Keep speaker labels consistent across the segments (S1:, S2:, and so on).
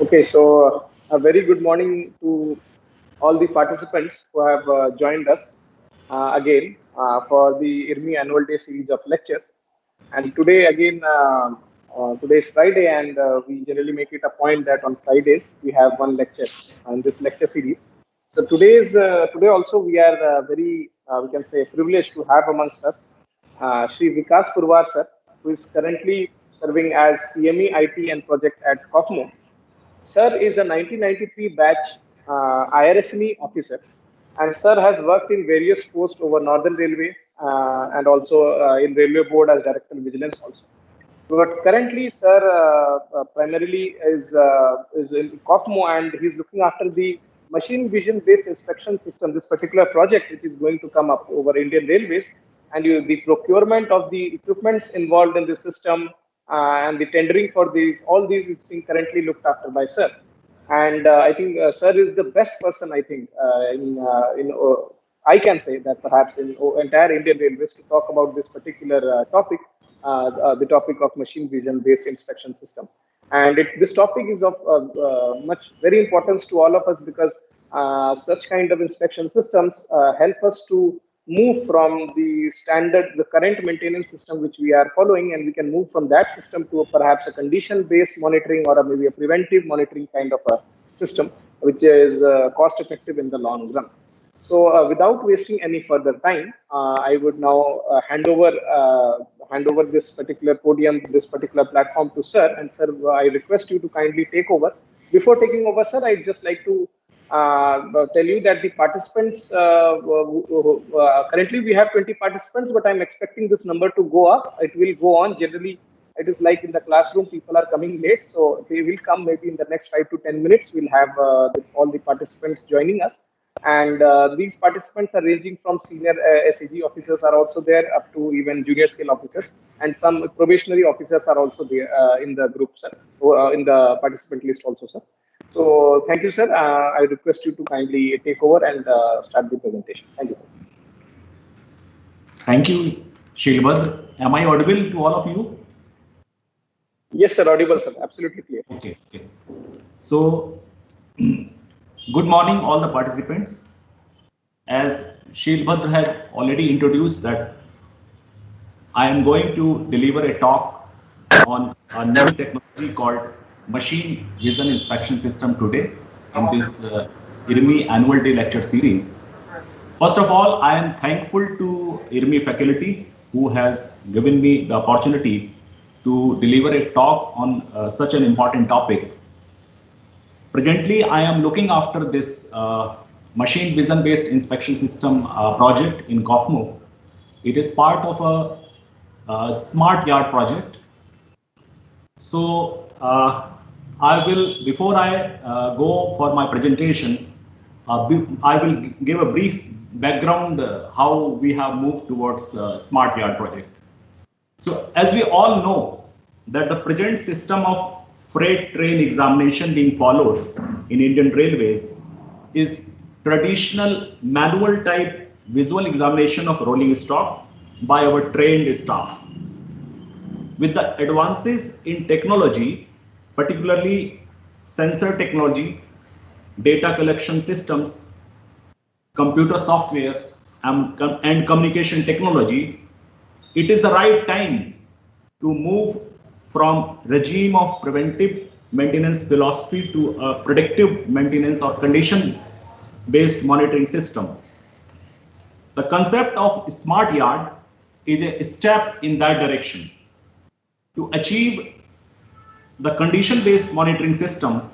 S1: Okay, so a very good morning to all the participants who have joined us again for the IRMI Annual Day series of lectures. And today, again, today is Friday, and we generally make it a point that on Fridays we have one lecture in this lecture series. So today also we are very we can say privileged to have amongst us Shri Vikas Purwar sir, who is currently serving as CME IT and project at Cosmo. Sir is a 1993 batch IRSME officer, and Sir has worked in various posts over Northern Railway and also in Railway Board as Director of Vigilance also. But currently, Sir primarily is in Cosmo, and he's looking after the machine vision based inspection system. This particular project, which is going to come up over Indian Railways, and the procurement of the equipments involved in the system and the tendering for these, all these is being currently looked after by Sir. And I think Sir is the best person. I think I can say that perhaps in entire Indian Railways to talk about this particular topic, the topic of machine vision based inspection system. And this topic is of much very importance to all of us because such kind of inspection systems help us to move from the standard, the current maintenance system which we are following, and we can move from that system to perhaps a condition-based monitoring or maybe a preventive monitoring kind of a system, which is cost effective in the long run. So, without wasting any further time, I would now hand over this particular podium, this particular platform to Sir. And Sir, I request you to kindly take over. Before taking over, Sir, I'd just like to tell you that the participants currently we have 20 participants, but I'm expecting this number to go up. It will go on. Generally, it is like in the classroom, people are coming late, so they will come maybe in the next 5 to 10 minutes. We'll have all the participants joining us. And these participants are ranging from senior SAG officers are also there up to even junior scale officers, and some probationary officers are also there in the group, sir, in the participant list also, sir. So thank you, sir. I request you to kindly take over and start the presentation. Thank you, sir.
S2: Thank you, Shilbhadra. Am I audible to all of you?
S1: Yes, sir. Audible, sir. Absolutely clear.
S2: Okay. So, good morning, all the participants. As Shilbhadra had already introduced that I am going to deliver a talk on a new technology called Machine Vision Inspection System today in this IRMI Annual Day Lecture Series. First of all, I am thankful to IRMI faculty who has given me the opportunity to deliver a talk on such an important topic. Presently, I am looking after this machine vision based inspection system project in Cosmo. It is part of a smart yard project. So I will, before I go for my presentation, I will give a brief background how we have moved towards smart yard project. So as we all know that the present system of freight train examination being followed in Indian Railways is traditional manual type visual examination of rolling stock by our trained staff. With the advances in technology, particularly sensor technology, data collection systems, computer software, and communication technology, it is the right time to move from regime of preventive maintenance philosophy to a predictive maintenance or condition-based monitoring system. The concept of smart yard is a step in that direction. To achieve the condition-based monitoring system,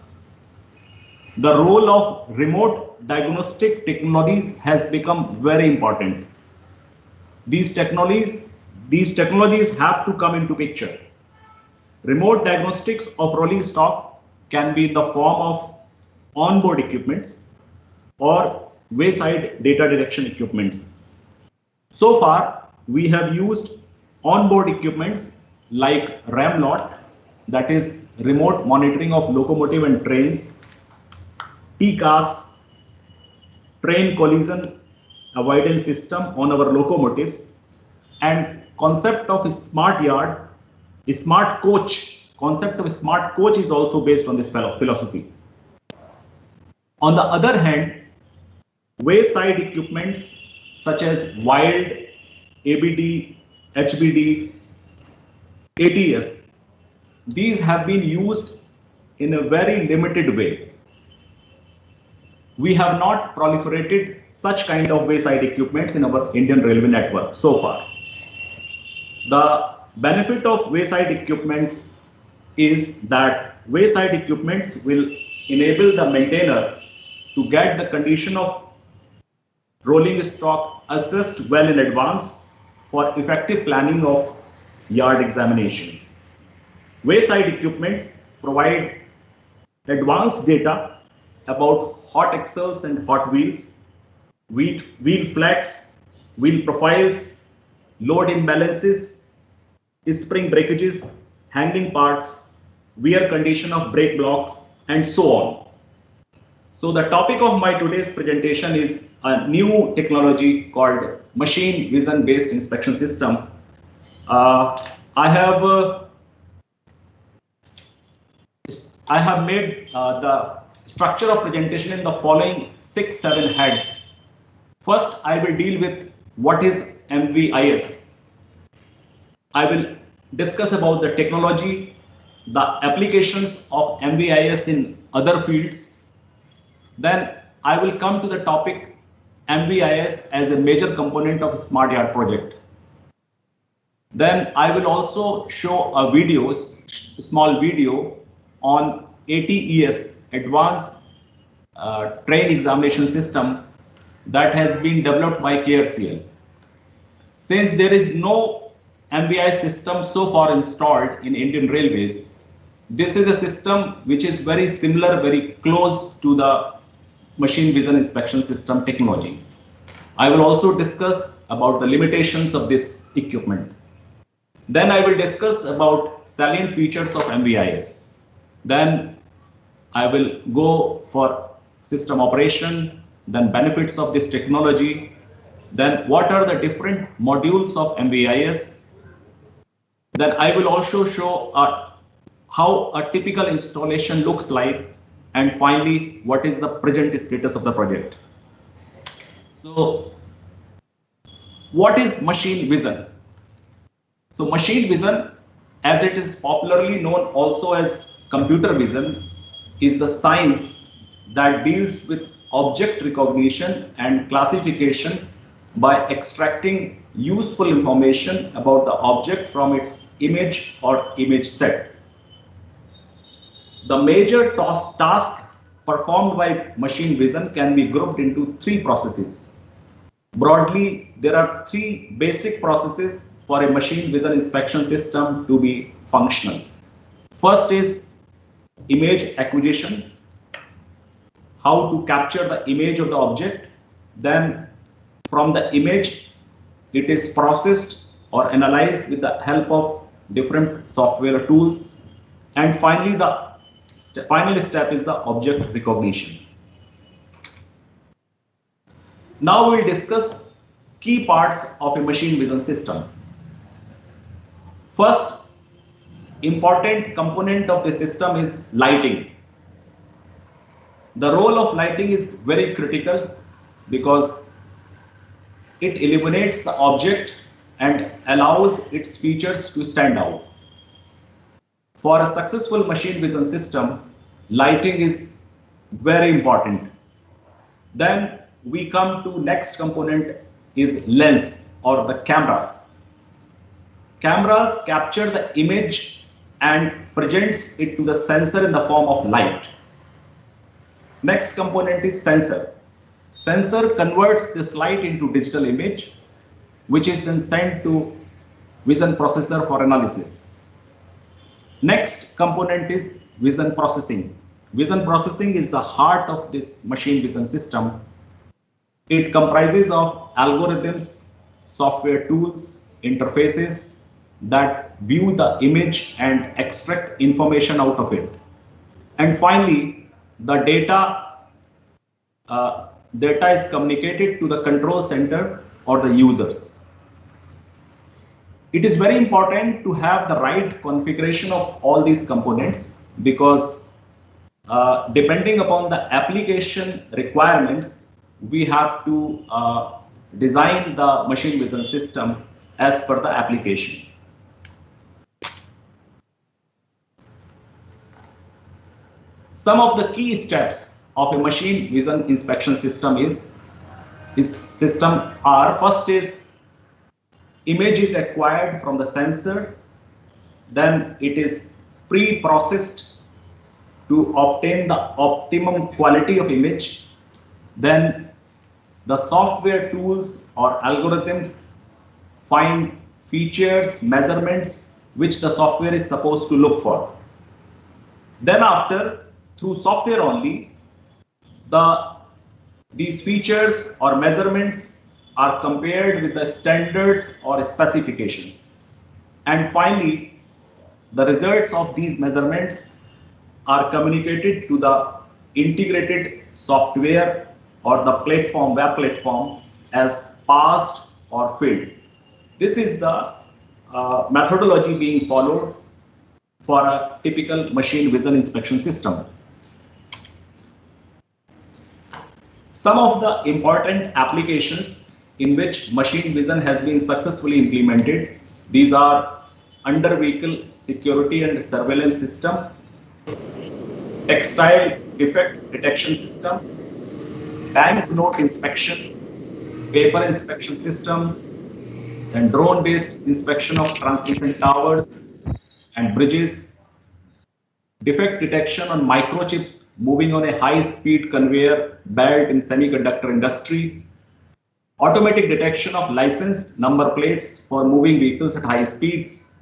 S2: the role of remote diagnostic technologies has become very important. These technologies have to come into picture. Remote diagnostics of rolling stock can be in the form of onboard equipments or wayside data detection equipments. So far, we have used onboard equipments like RAMLOT, that is remote monitoring of locomotive and trains, TCAS, train collision avoidance system on our locomotives, and concept of smart yard, smart coach concept of smart coach is also based on this philosophy. On the other hand, wayside equipments such as wild, ABD, HBD, ATS, these have been used in a very limited way. We have not proliferated such kind of wayside equipments in our Indian railway network so far. The benefit of wayside equipments is that wayside equipments will enable the maintainer to get the condition of rolling stock assessed well in advance for effective planning of yard examination. Wayside equipments provide advanced data about hot axles and hot wheels, wheel flats, wheel profiles, load imbalances, spring breakages, hanging parts, wear condition of brake blocks, and so on. So the topic of my today's presentation is a new technology called machine vision based inspection system. I have made the structure of presentation in the following 6-7 heads. First, I will deal with what is MVIS. I will discuss about the technology, the applications of MVIS in other fields. Then I will come to the topic MVIS as a major component of Smart Yard project. Then I will also show a small video on ATES, Advanced Train Examination System, that has been developed by KRCL. Since there is no MVIS system so far installed in Indian Railways, this is a system which is very similar, very close to the machine vision inspection system technology. I will also discuss about the limitations of this equipment. Then I will discuss about salient features of MVIS. Then I will go for system operation, then benefits of this technology, then what are the different modules of MVIS. Then I will also show how a typical installation looks like, and finally what is the present status of the project. So what is machine vision? So machine vision, as it is popularly known also as computer vision, is the science that deals with object recognition and classification by extracting useful information about the object from its image or image set. The major task performed by machine vision can be grouped into 3 processes. Broadly, there are 3 basic processes for a machine vision inspection system to be functional. First is image acquisition, how to capture the image of the object. Then from the image, it is processed or analyzed with the help of different software tools. And finally, the final step is the object recognition. Now we'll discuss key parts of a machine vision system. First important component of the system is lighting. The role of lighting is very critical because it illuminates the object and allows its features to stand out. For a successful machine vision system, lighting is very important. Then we come to next component is lens or the cameras. Cameras capture the image and presents it to the sensor in the form of light. Next component is sensor. Sensor converts this light into digital image, which is then sent to vision processor for analysis. Next component is vision processing. Vision processing is the heart of this machine vision system. It comprises of algorithms, software tools, interfaces that view the image and extract information out of it. And finally, the data is communicated to the control center or the users. It is very important to have the right configuration of all these components because depending upon the application requirements, we have to design the machine vision system as per the application. Some of the key steps of a machine vision inspection system are: first is image is acquired from the sensor, then it is pre-processed to obtain the optimum quality of image, then the software tools or algorithms find features, measurements which the software is supposed to look for. Then after, through software only, these features or measurements are compared with the standards or specifications. And finally, the results of these measurements are communicated to the integrated software or the platform, web platform, as passed or failed. This is the methodology being followed for a typical machine vision inspection system. Some of the important applications in which machine vision has been successfully implemented, these are under vehicle security and surveillance system, textile defect detection system, bank note inspection, paper inspection system, then drone-based inspection of transmission towers and bridges, defect detection on microchips moving on a high-speed conveyor belt in semiconductor industry, automatic detection of licensed number plates for moving vehicles at high speeds,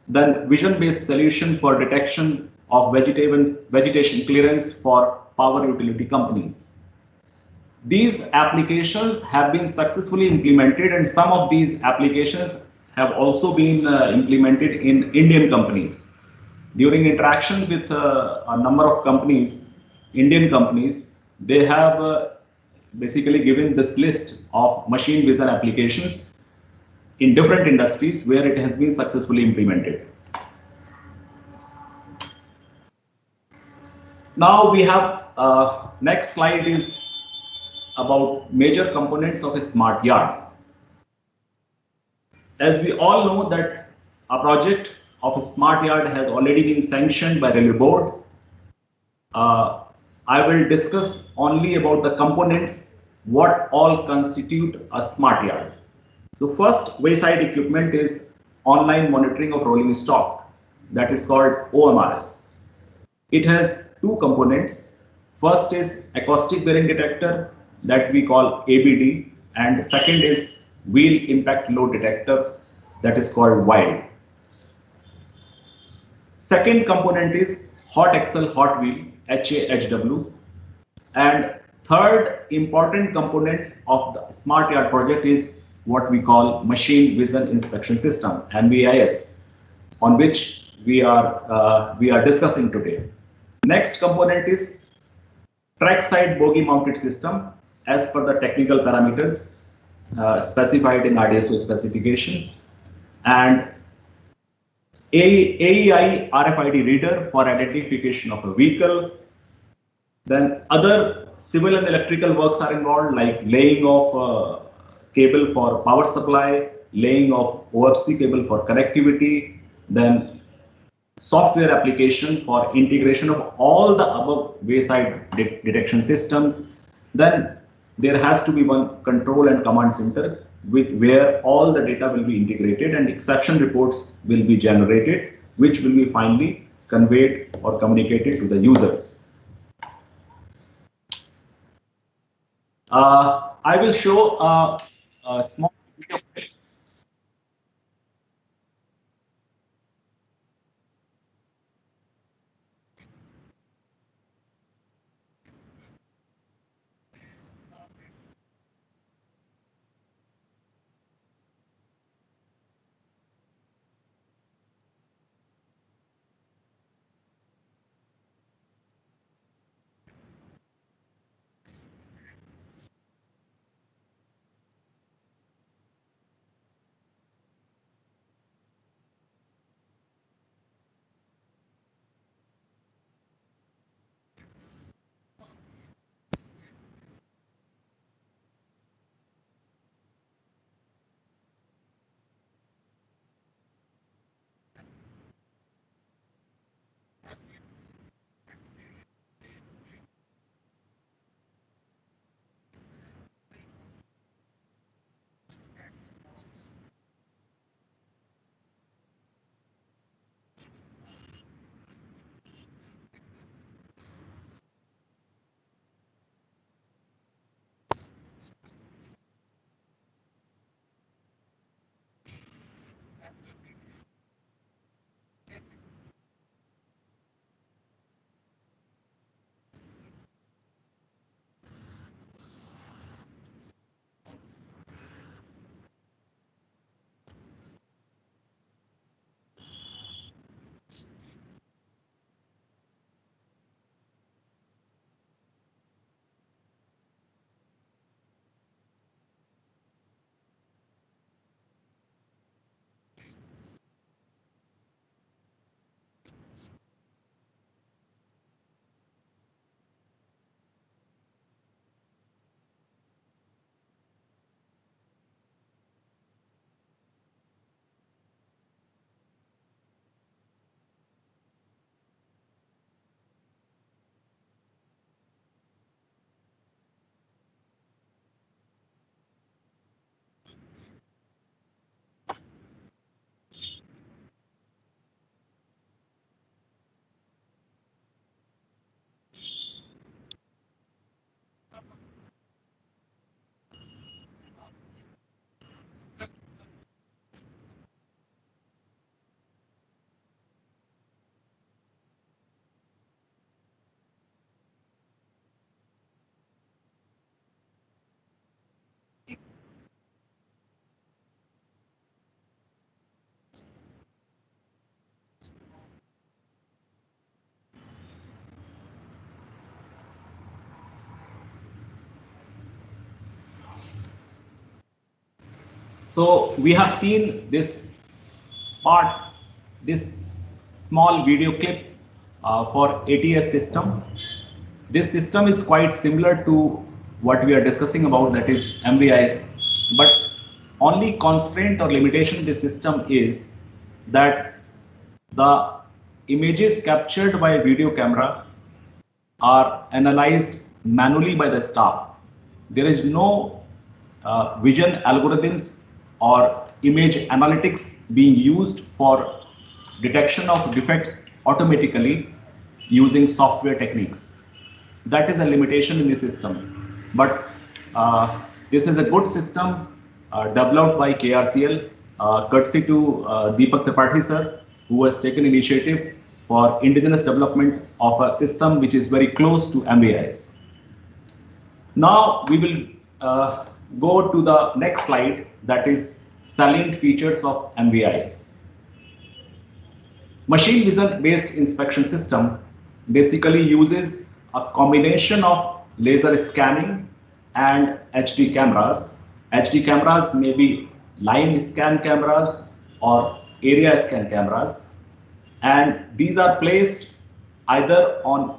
S2: then vision-based solution for detection of vegetation clearance for power utility companies. These applications have been successfully implemented, and some of these applications have also been implemented in Indian companies. During interaction with a number of companies, Indian companies, they have basically given this list of machine vision applications in different industries where it has been successfully implemented. Now we have next slide is about major components of a smart yard. As we all know that a project of a smart yard has already been sanctioned by Railway Board. I will discuss only about the components, what all constitute a smart yard. So first, wayside equipment is online monitoring of rolling stock, that is called OMRS. It has two components. First is acoustic bearing detector, that we call ABD, and second is wheel impact load detector, that is called WILD. Second component is hot axle hot wheel, HAHW, and third important component of the smart yard project is what we call machine vision inspection system, MVIS, on which we are discussing today. Next component is track side bogie mounted system as per the technical parameters specified in RDSO specification, and AEI RFID reader for identification of a vehicle. Then other civil and electrical works are involved, like laying of cable for power supply, laying of OFC cable for connectivity, then software application for integration of all the above wayside detection systems. Then there has to be one control and command center where all the data will be integrated and exception reports will be generated, which will be finally conveyed or communicated to the users. I will show a small video. So we have seen this small video clip for ATS system. This system is quite similar to what we are discussing about, that is MVIS, but only constraint or limitation in this system is that the images captured by a video camera are analyzed manually by the staff. There is no vision algorithms or image analytics being used for detection of defects automatically using software techniques. That is a limitation in the system. But this is a good system developed by KRCL, courtesy to Deepak Tripathi sir, who has taken initiative for indigenous development of a system which is very close to MVIS. Now we will go to the next slide, that is salient features of MVIS. Machine vision based inspection system basically uses a combination of laser scanning and HD cameras. HD cameras may be line scan cameras or area scan cameras, and these are placed either on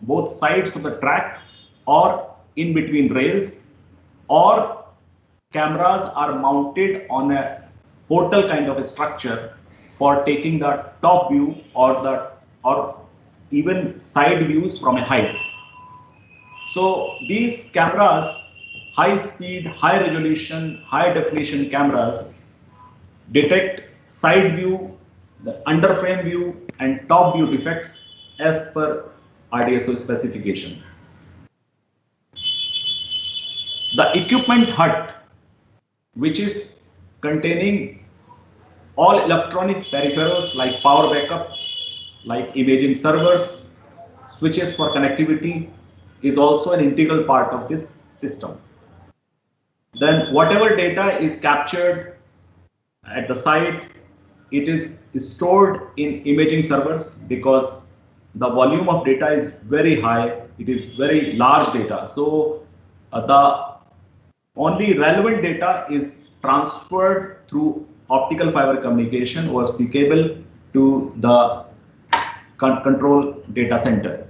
S2: both sides of the track or in between rails, or cameras are mounted on a portal kind of a structure for taking the top view or even side views from a height. So these cameras, high speed, high resolution, high definition cameras, detect side view, the under frame view and top view defects as per RDSO specification. The equipment hut, which is containing all electronic peripherals like power backup, like imaging servers, switches for connectivity, is also an integral part of this system. Then whatever data is captured at the site, it is stored in imaging servers because the volume of data is very high. It is very large data. So the only relevant data is transferred through optical fiber communication or C cable to the control data center,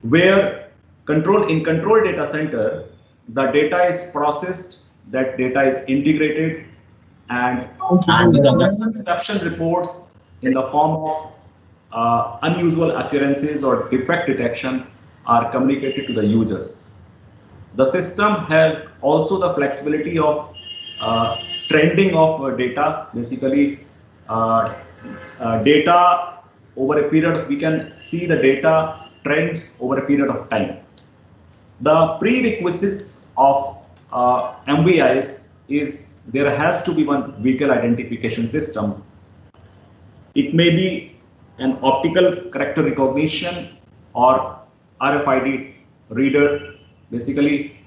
S2: where control data center, the data is processed, that data is integrated, and the exception reports in the form of unusual occurrences or defect detection are communicated to the users. The system has also the flexibility of trending of data, basically data over a period, we can see the data trends over a period of time. The prerequisites of MVIS is there has to be one vehicle identification system. It may be an optical character recognition or RFID reader. Basically,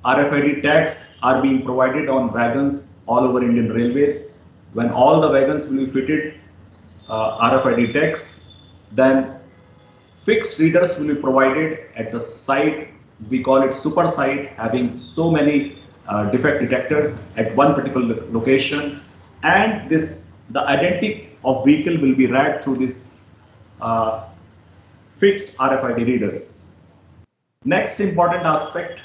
S2: RFID tags are being provided on wagons all over Indian Railways. When all the wagons will be fitted RFID tags, then fixed readers will be provided at the site. We call it super site, having so many defect detectors at one particular location, and the identity of vehicle will be read through this fixed RFID readers. Next important aspect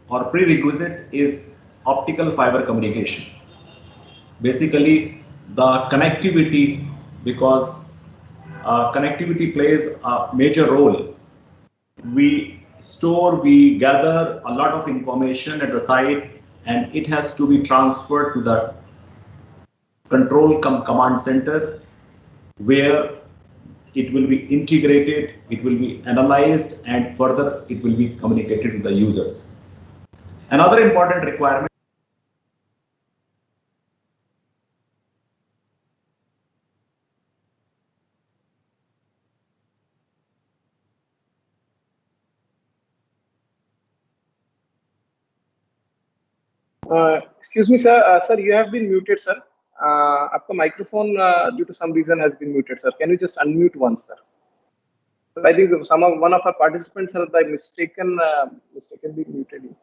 S2: or prerequisite is optical fiber communication. Basically, the connectivity, because connectivity plays a major role. We gather a lot of information at the site, and it has to be transferred to the control command center, where it will be integrated, it will be analyzed, and further it will be communicated to the users. Another important requirement
S1: excuse me, sir. Sir, you have been muted, sir. आपका microphone due to some reason has been muted, sir. Can you just unmute once, sir? So I think one of our participants have by mistakenly muted you.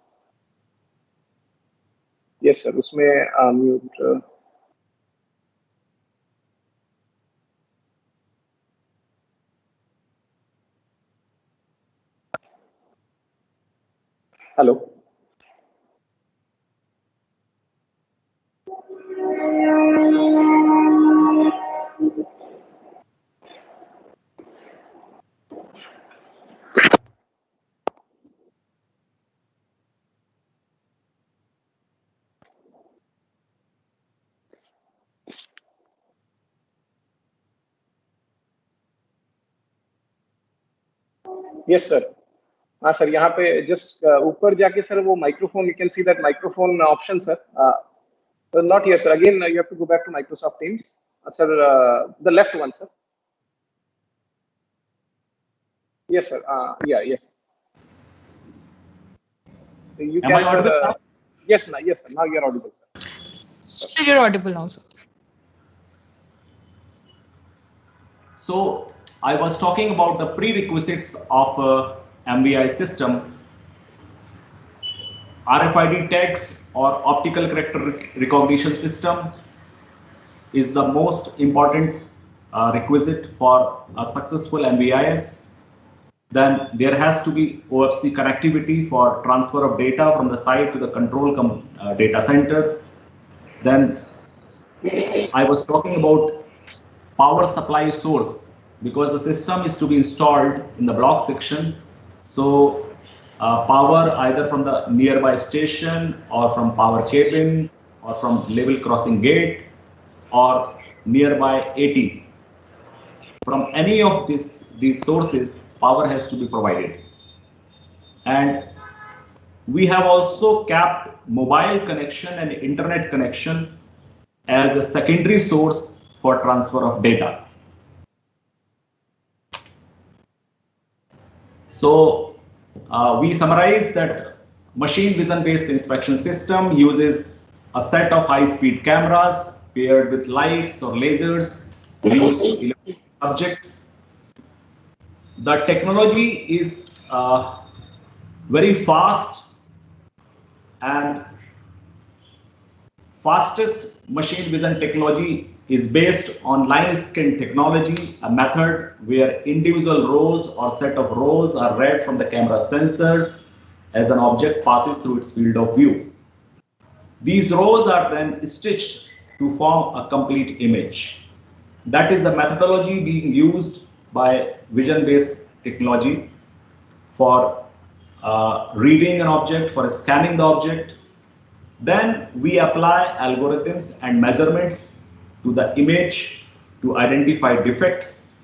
S1: Yes sir, उसमें mute. Hello. Yes sir. हाँ sir, यहाँ पे just ऊपर जाके sir वो microphone, you can see that microphone option sir. Not here sir, again you have to go back to Microsoft Teams sir, the left one sir. Yes, sir. Yeah, yes. You
S2: Am I
S1: can, sir.
S2: audible now?
S1: Yes, yes, sir. Now you're audible, sir.
S3: Sir, you're audible now, sir.
S2: So I was talking about the prerequisites of a MVI system. RFID tags or optical character recognition system is the most important requisite for a successful MVIS. Then there has to be OFC connectivity for transfer of data from the site to the control data center. Then I was talking about power supply source, because the system is to be installed in the block section. So power either from the nearby station or from power cabin or from level crossing gate or nearby AT. From any of these sources, power has to be provided. And we have also capped mobile connection and internet connection as a secondary source for transfer of data. So we summarize that machine vision based inspection system uses a set of high-speed cameras paired with lights or lasers used to illuminate the subject. The technology is very fast, and fastest machine vision technology is based on line scan technology, a method where individual rows or set of rows are read from the camera sensors as an object passes through its field of view. These rows are then stitched to form a complete image. That is the methodology being used by vision-based technology for reading an object, for scanning the object. Then we apply algorithms and measurements to the image to identify defects.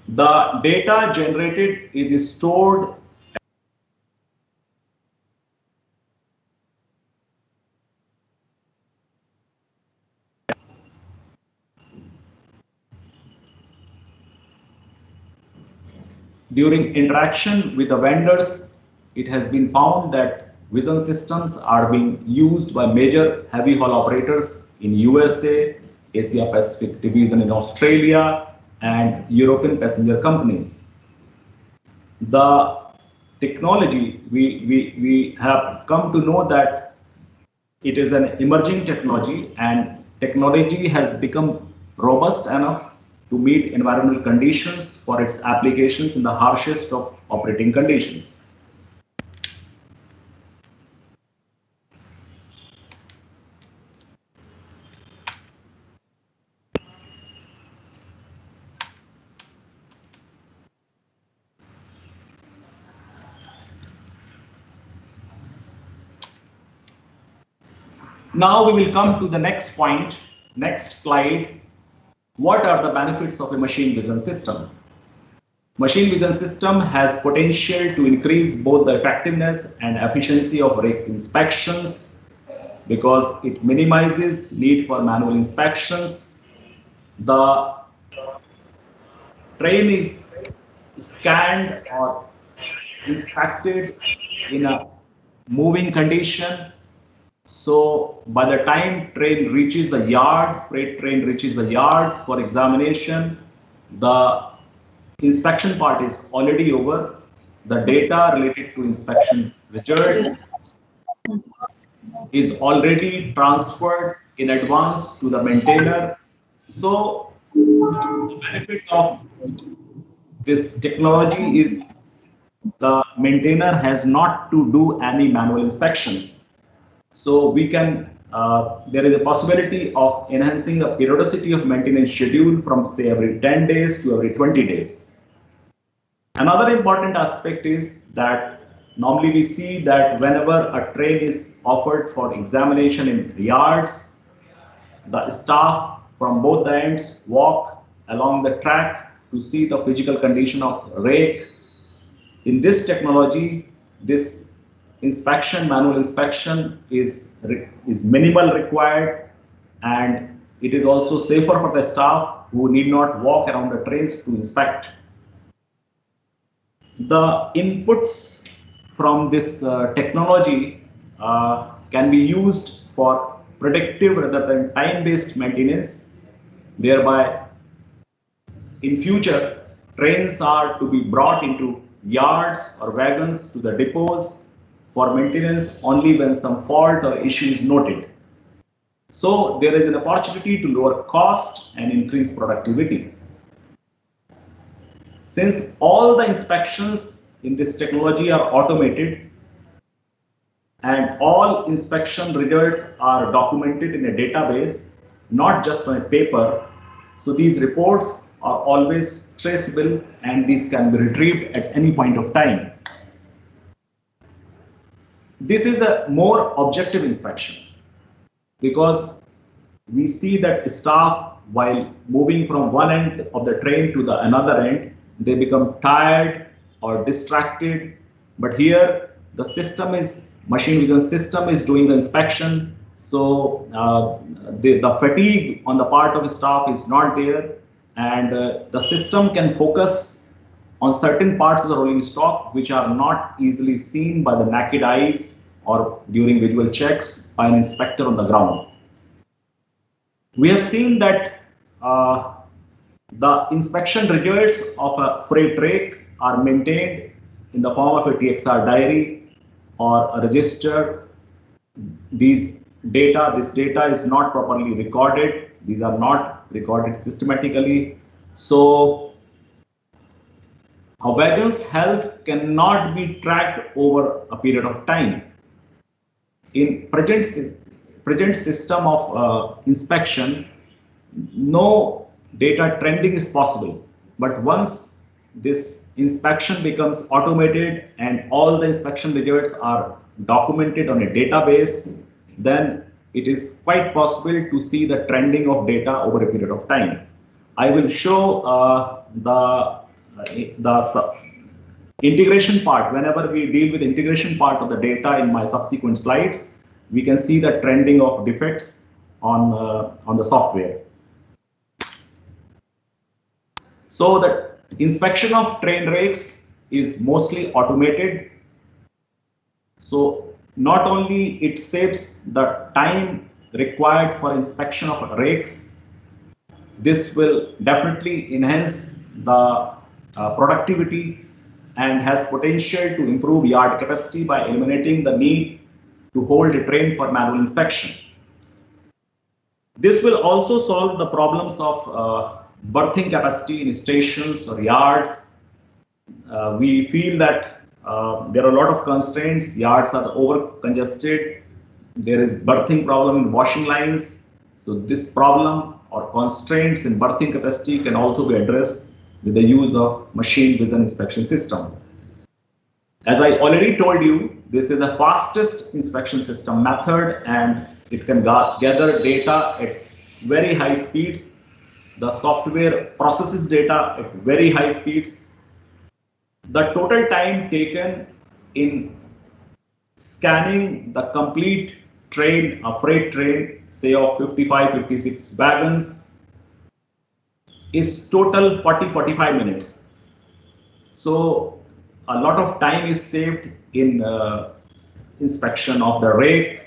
S2: The data generated is stored during interaction with the vendors. It has been found that vision systems are being used by major heavy haul operators in USA, Asia Pacific division in Australia, and European passenger companies. The technology, we have come to know that it is an emerging technology, and technology has become robust enough to meet environmental conditions for its applications in the harshest of operating conditions. Now we will come to the next point, next slide. What are the benefits of a machine vision system? Machine vision system has potential to increase both the effectiveness and efficiency of inspections because it minimizes need for manual inspections. The train is scanned or inspected in a moving condition. So by the time train reaches the yard, freight train reaches the yard for examination, the inspection part is already over. The data related to inspection results is already transferred in advance to the maintainer. So the benefit of this technology is the maintainer has not to do any manual inspections. So we can, there is a possibility of enhancing the periodicity of maintenance schedule from say every 10 days to every 20 days. Another important aspect is that normally we see that whenever a train is offered for examination in yards, the staff from both the ends walk along the track to see the physical condition of rake. In this technology, this inspection, manual inspection is minimal required, and it is also safer for the staff who need not walk around the trains to inspect. The inputs from this technology can be used for predictive rather than time-based maintenance. Thereby, in future, trains are to be brought into yards or wagons to the depots for maintenance only when some fault or issue is noted. So there is an opportunity to lower cost and increase productivity. Since all the inspections in this technology are automated and all inspection results are documented in a database, not just on a paper, so these reports are always traceable and these can be retrieved at any point of time. This is a more objective inspection because we see that staff, while moving from one end of the train to the another end, they become tired or distracted. But here the system is, machine vision system is doing the inspection. So the fatigue on the part of the staff is not there, and the system can focus on certain parts of the rolling stock which are not easily seen by the naked eyes or during visual checks by an inspector on the ground. We have seen that the inspection results of a freight rake are maintained in the form of a TXR diary or a register. This data is not properly recorded. These are not recorded systematically. So a wagon's health cannot be tracked over a period of time. In present system of inspection, no data trending is possible. But once this inspection becomes automated and all the inspection results are documented on a database, then it is quite possible to see the trending of data over a period of time. I will show the integration part. Whenever we deal with integration part of the data in my subsequent slides, we can see the trending of defects on the software. So the inspection of train rakes is mostly automated. So not only it saves the time required for inspection of rakes, this will definitely enhance the productivity and has potential to improve yard capacity by eliminating the need to hold a train for manual inspection. This will also solve the problems of berthing capacity in stations or yards. We feel that there are a lot of constraints. Yards are over congested. There is berthing problem in washing lines. So this problem or constraints in berthing capacity can also be addressed with the use of machine vision inspection system. As I already told you, this is the fastest inspection system method, and it can gather data at very high speeds. The software processes data at very high speeds. The total time taken in scanning the complete train, a freight train, say of 55, 56 wagons, is total 40-45 minutes. So a lot of time is saved in inspection of the rake.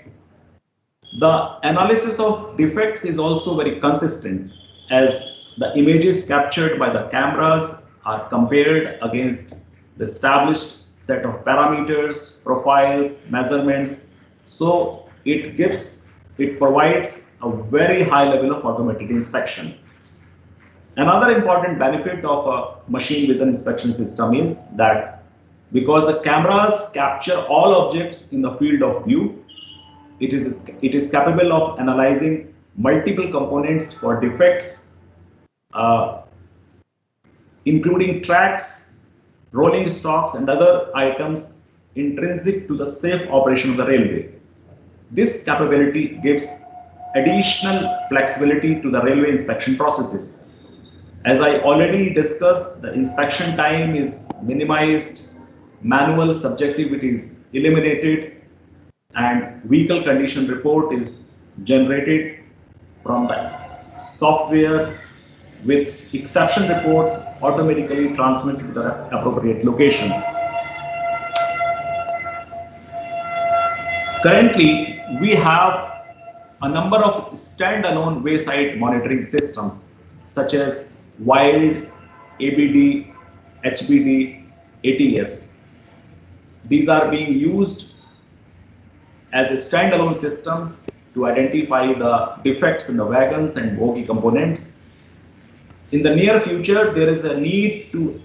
S2: The analysis of defects is also very consistent, as the images captured by the cameras are compared against the established set of parameters, profiles, measurements. So it provides a very high level of automated inspection. Another important benefit of a machine vision inspection system is that because the cameras capture all objects in the field of view, it is capable of analyzing multiple components for defects, including tracks, rolling stocks, and other items intrinsic to the safe operation of the railway. This capability gives additional flexibility to the railway inspection processes. As I already discussed, the inspection time is minimized, manual subjectivity is eliminated, and vehicle condition report is generated from the software with exception reports automatically transmitted to the appropriate locations. Currently, we have a number of standalone wayside monitoring systems such as WILD, ABD, HBD, ATS. These are being used as standalone systems to identify the defects in the wagons and bogie components. In the near future, there is a need to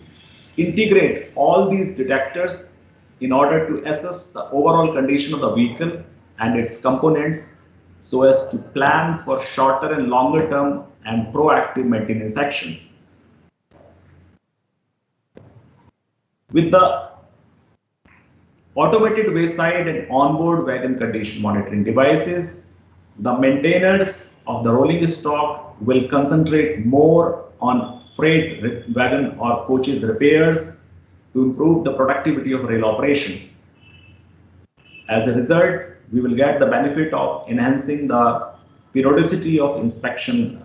S2: integrate all these detectors in order to assess the overall condition of the vehicle and its components so as to plan for shorter and longer term and proactive maintenance actions. With the automated wayside and onboard wagon condition monitoring devices, the maintainers of the rolling stock will concentrate more on freight wagon or coaches repairs to improve the productivity of rail operations. As a result, we will get the benefit of enhancing the periodicity of inspection,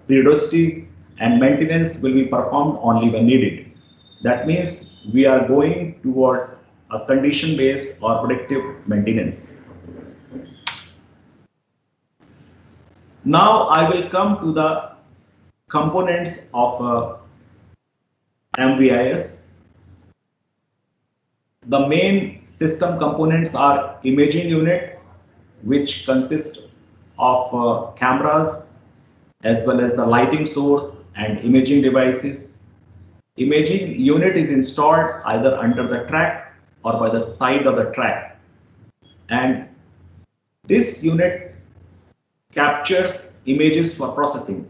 S2: periodicity and maintenance will be performed only when needed. That means we are going towards a condition-based or predictive maintenance. Now I will come to the components of MVIS. The main system components are imaging unit, which consist of cameras as well as the lighting source and imaging devices. Imaging unit is installed either under the track or by the side of the track, and this unit captures images for processing.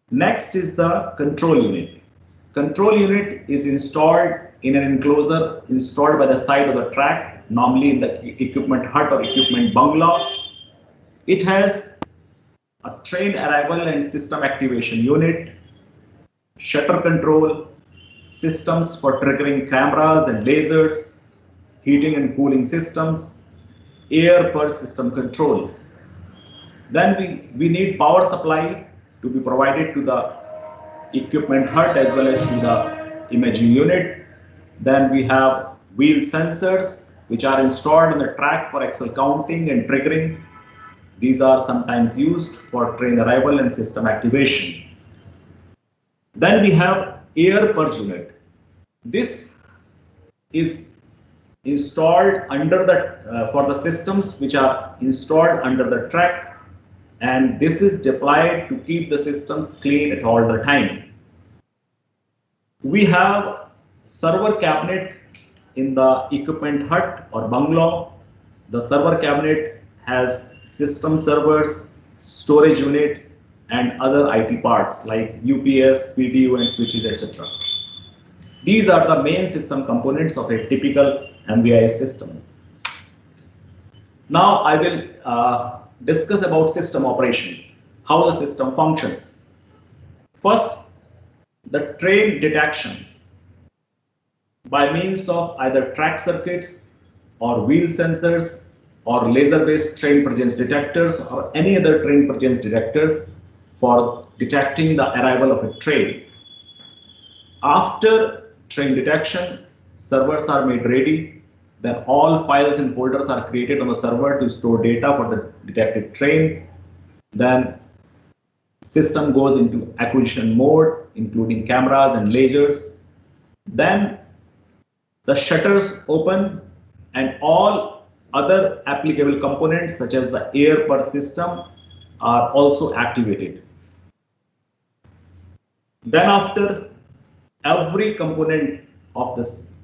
S2: Next is the control unit. Control unit is installed in an enclosure installed by the side of the track, normally in the equipment hut or equipment bungalow. It has a train arrival and system activation unit, shutter control, systems for triggering cameras and lasers, heating and cooling systems, air purge system control. Then we need power supply to be provided to the equipment hut as well as to the imaging unit. Then we have wheel sensors which are installed in the track for axle counting and triggering. These are sometimes used for train arrival and system activation. Then we have air purge unit. This is installed under the for the systems which are installed under the track, and this is deployed to keep the systems clean at all the time. We have server cabinet in the equipment hut or bungalow. The server cabinet has system servers, storage unit, and other IT parts like UPS, PDU, and switches, etc. These are the main system components of a typical MVIS system. Now I will discuss about system operation, how the system functions. First, the train detection by means of either track circuits or wheel sensors or laser-based train presence detectors or any other train presence detectors for detecting the arrival of a train. After train detection, servers are made ready. Then all files and folders are created on the server to store data for the detected train. Then system goes into acquisition mode, including cameras and lasers. Then the shutters open and all other applicable components such as the air per system are also activated. Then after every component of this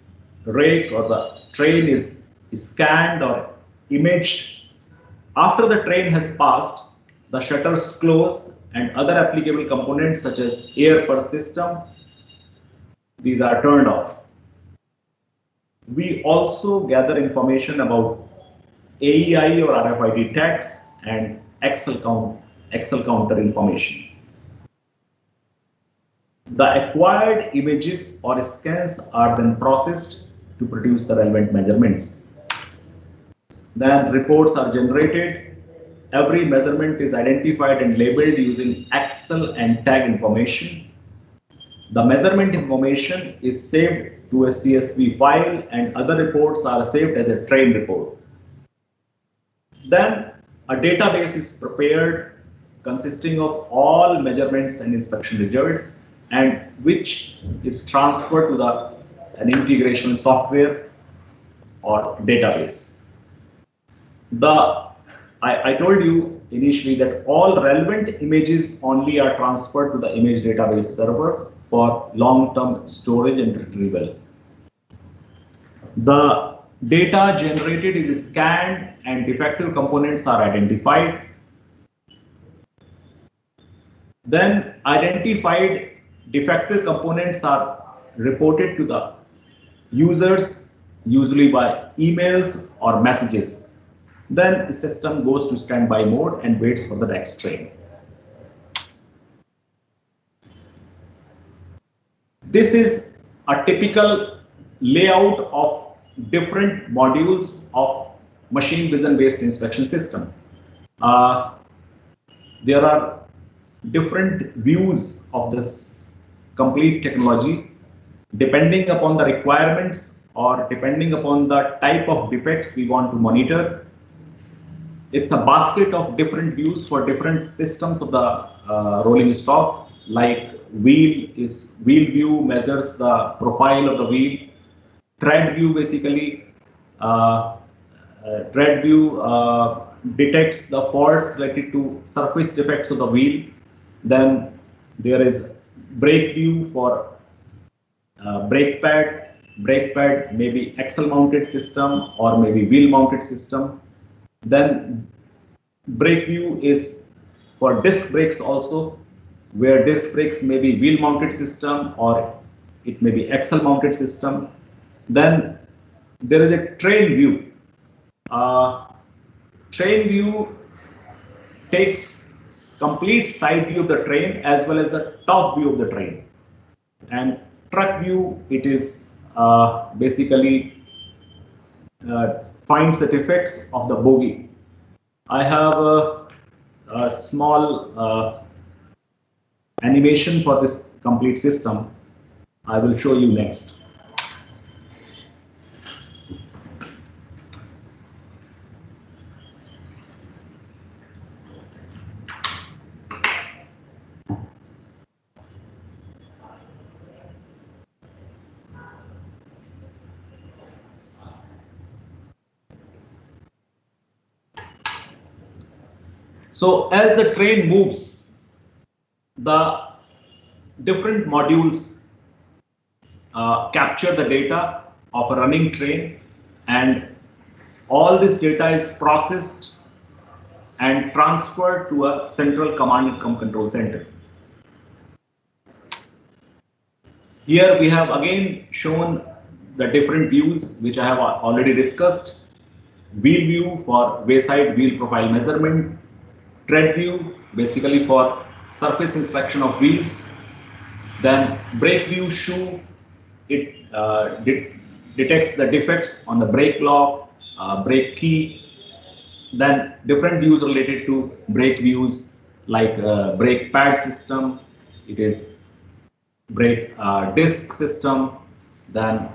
S2: rake or the train is scanned or imaged, after the train has passed, the shutters close and other applicable components such as air per system, these are turned off. We also gather information about AEI or RFID tags and Excel counter information. The acquired images or scans are then processed to produce the relevant measurements. Then reports are generated. Every measurement is identified and labeled using Excel and tag information. The measurement information is saved to a CSV file and other reports are saved as a train report. Then a database is prepared consisting of all measurements and inspection results, and which is transferred to an integration software or database. I told you initially that all relevant images only are transferred to the image database server for long-term storage and retrieval. The data generated is scanned and defective components are identified. Then identified defective components are reported to the users, usually by emails or messages. Then the system goes to standby mode and waits for the next train. This is a typical layout of different modules of machine vision based inspection system. There are different views of this complete technology depending upon the requirements or depending upon the type of defects we want to monitor. It's a basket of different views for different systems of the rolling stock. Like wheel view measures the profile of the wheel. Tread view basically detects the faults related to surface defects of the wheel. Then there is brake view for brake pad. Brake pad may be axle mounted system or maybe wheel mounted system. Then brake view is for disc brakes also, where disc brakes may be wheel mounted system or it may be axle mounted system. Then there is a train view. Train view takes complete side view of the train as well as the top view of the train. And truck view, it is basically finds the defects of the bogie. I have a small animation for this complete system. I will show you next. So as the train moves, the different modules capture the data of a running train, and all this data is processed and transferred to a central command and control center. Here we have again shown the different views which I have already discussed. Wheel view for wayside wheel profile measurement. Tread view basically for surface inspection of wheels. Then brake view shoe, it detects the defects on the brake lock, brake key. Then different views related to brake views like brake pad system, it is brake disc system. Then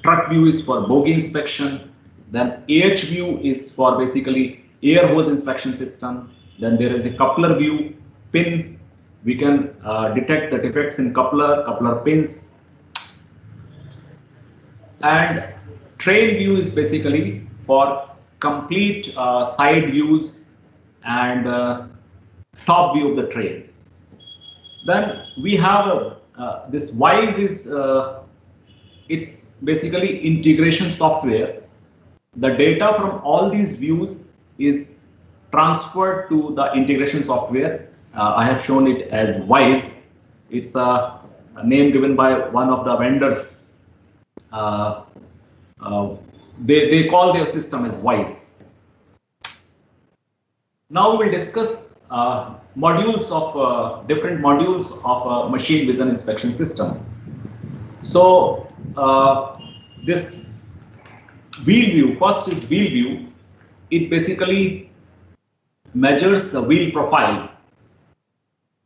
S2: truck view is for bogie inspection. Then AH view is for basically air hose inspection system. Then there is a coupler view, pin. We can detect the defects in coupler pins. And train view is basically for complete side views and top view of the train. Then we have this WISE is it's basically integration software. The data from all these views is transferred to the integration software. I have shown it as WISE. It's a name given by one of the vendors. They call their system as WISE. Now we will discuss modules of different modules of a machine vision inspection system. So this wheel view, first is wheel view. It basically measures the wheel profile.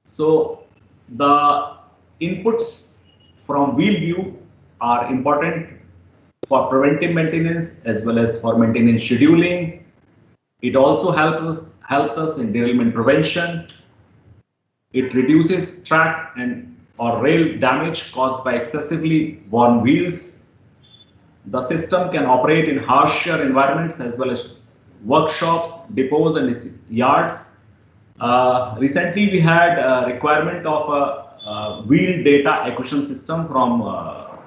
S2: So the inputs from wheel view are important for preventive maintenance as well as for maintenance scheduling. It also helps us in derailment prevention. It reduces track and or rail damage caused by excessively worn wheels. The system can operate in harsher environments as well as workshops, depots, and yards. Recently, we had a requirement of a wheel data acquisition system from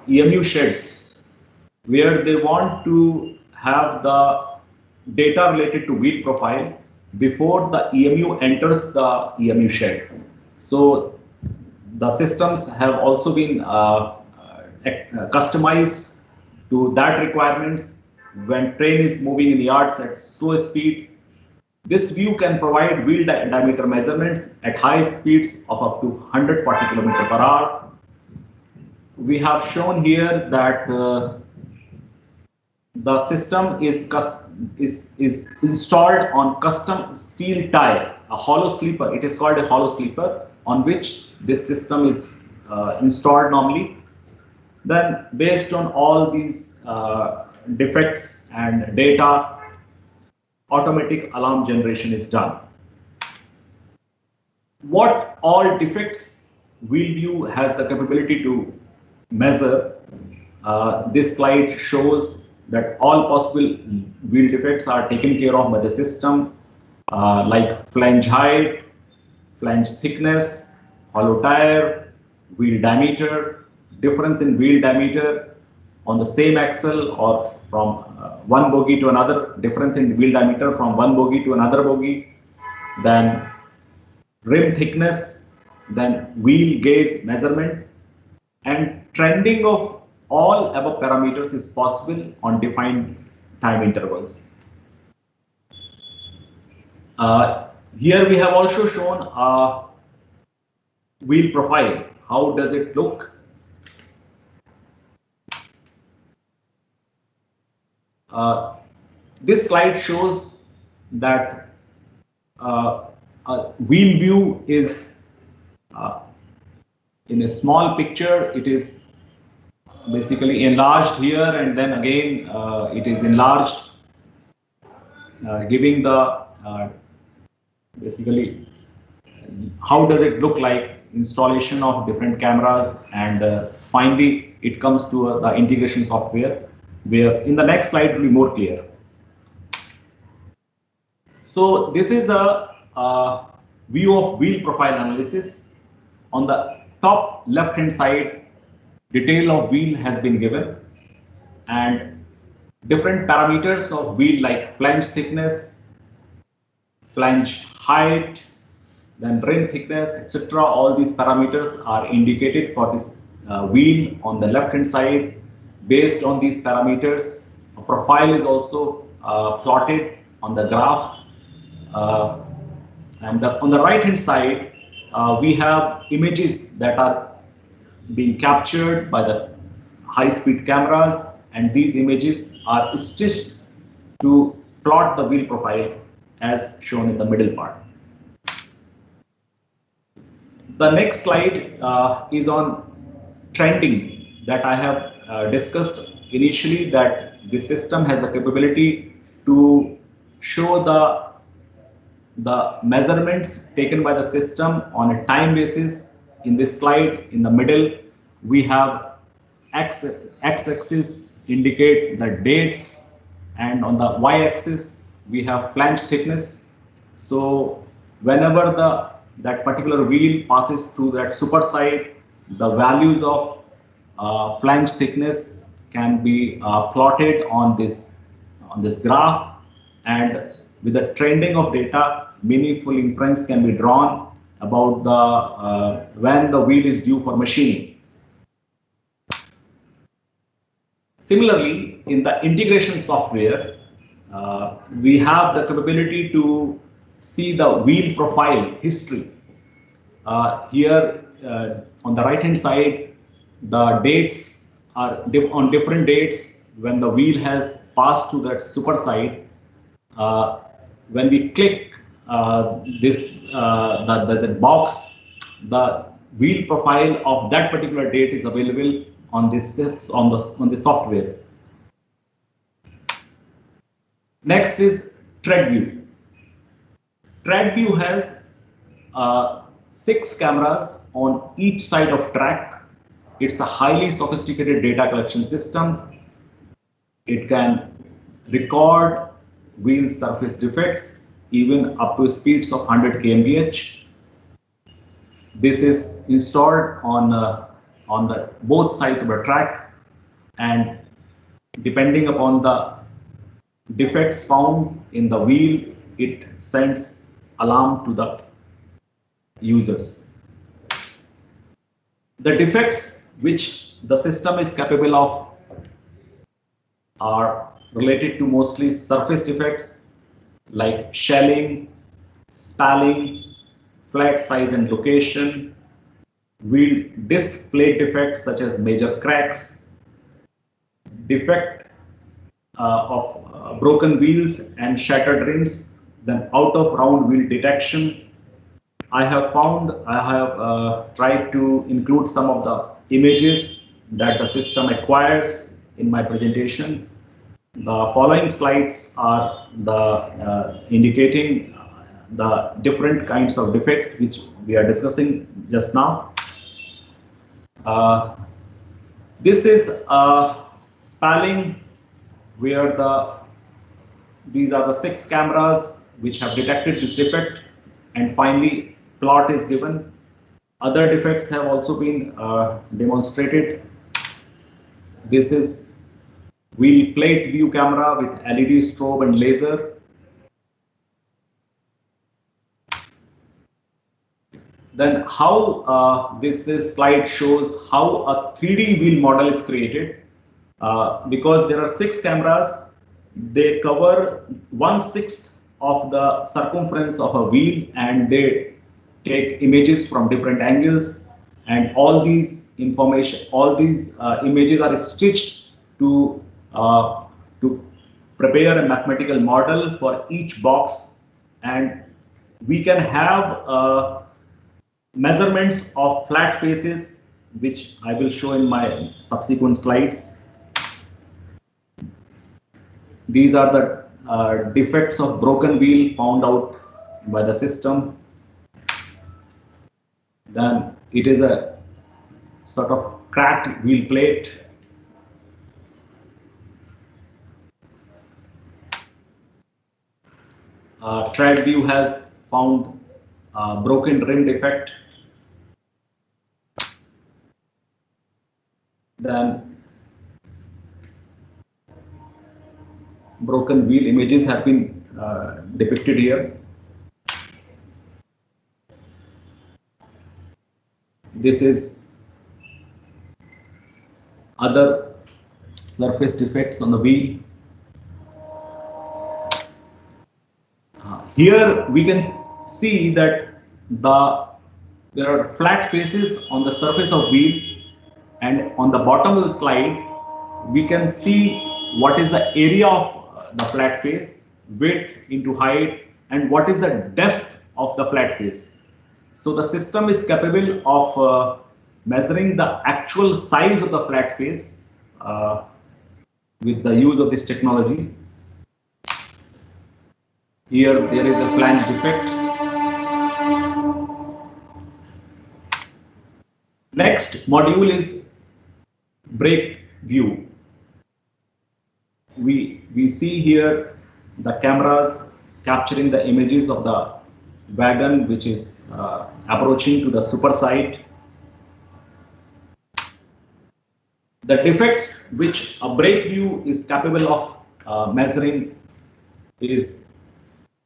S2: EMU sheds, where they want to have the data related to wheel profile before the EMU enters the EMU sheds. So the systems have also been customized to that requirements. When train is moving in yards at slow speed, this view can provide wheel diameter measurements at high speeds of up to 140 km/h. We have shown here that the system is installed on custom steel tie, a hollow sleeper. It is called a hollow sleeper, on which this system is installed normally. Then, based on all these defects and data, automatic alarm generation is done. What all defects wheel view has the capability to measure? This slide shows that all possible wheel defects are taken care of by the system, like flange height, flange thickness, hollow tire, wheel diameter, difference in wheel diameter on the same axle or from one bogie to another, difference in wheel diameter from one bogie to another bogie, then rim thickness, then wheel gauge measurement, and trending of all above parameters is possible on defined time intervals. Here we have also shown a wheel profile. How does it look? This slide shows that a wheel view is in a small picture. It is basically enlarged here, and then again it is enlarged, giving the basically how does it look like, installation of different cameras, and finally it comes to the integration software, where in the next slide will be more clear. So this is a view of wheel profile analysis. On the top left hand side, detail of wheel has been given, and different parameters of wheel like flange thickness, flange height, then rim thickness, etc. All these parameters are indicated for this wheel on the left hand side. Based on these parameters, a profile is also plotted on the graph. And on the right hand side, we have images that are being captured by the high-speed cameras, and these images are stitched to plot the wheel profile as shown in the middle part. The next slide is on trending that I have discussed initially, that this system has the capability to show the measurements taken by the system on a time basis. In this slide, in the middle, we have x-axis indicate the dates, and on the y-axis we have flange thickness. So whenever that particular wheel passes through that super side, the values of flange thickness can be plotted on this graph, and with the trending of data, meaningful inference can be drawn about the when the wheel is due for machining. Similarly, in the integration software, we have the capability to see the wheel profile history. Here on the right hand side, the dates are on different dates when the wheel has passed to that super side. When we click the box, the wheel profile of that particular date is available on the software. Next is TreadView. TreadView has 6 cameras on each side of track. It's a highly sophisticated data collection system. It can record wheel surface defects even up to speeds of 100 kmph. This is installed on the both sides of the track, and depending upon the defects found in the wheel, it sends alarm to the users. The defects which the system is capable of are related to mostly surface defects like shelling, spalling, flat size and location, wheel disc plate defects such as major cracks, defect of broken wheels and shattered rims, then out of round wheel detection. I have tried to include some of the images that the system acquires in my presentation. The following slides are indicating the different kinds of defects which we are discussing just now. This is spalling, where these are the 6 cameras which have detected this defect, and finally plot is given. Other defects have also been demonstrated. This is wheel plate view camera with LED strobe and laser. Then how this slide shows how a 3D wheel model is created. Because there are 6 cameras, they cover 1/6 of the circumference of a wheel, and they take images from different angles, and all these images are stitched to prepare a mathematical model for each box, and we can have measurements of flat faces, which I will show in my subsequent slides. These are the defects of broken wheel found out by the system. Then it is a sort of cracked wheel plate. TreadView has found broken rim defect. Then broken wheel images have been depicted here. This is other surface defects on the wheel. Here we can see that there are flat faces on the surface of wheel, and on the bottom of the slide we can see what is the area of the flat face, width into height, and what is the depth of the flat face. So the system is capable of measuring the actual size of the flat face with the use of this technology. Here there is a flange defect. Next module is brake view. We see here the cameras capturing the images of the wagon which is approaching to the super site. The defects which a brake view is capable of measuring is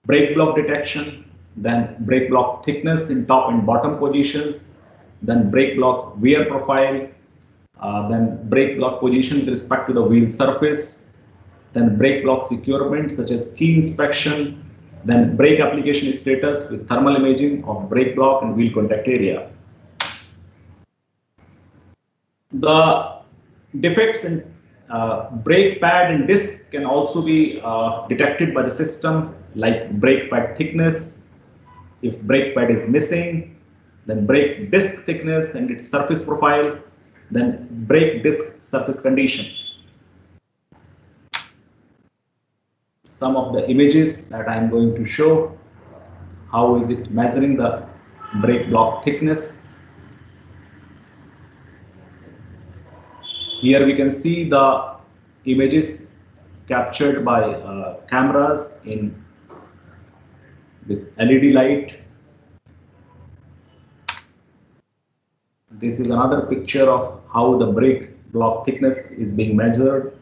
S2: brake block detection, then brake block thickness in top and bottom positions, then brake block wear profile, then brake block position with respect to the wheel surface, then brake block securement such as key inspection, then brake application status with thermal imaging of brake block and wheel contact area. The defects in brake pad and disc can also be detected by the system, like brake pad thickness. If brake pad is missing, then brake disc thickness and its surface profile, then brake disc surface condition. Some of the images that I'm going to show, how is it measuring the brake block thickness. Here we can see the images captured by cameras with LED light. This is another picture of how the brake block thickness is being measured.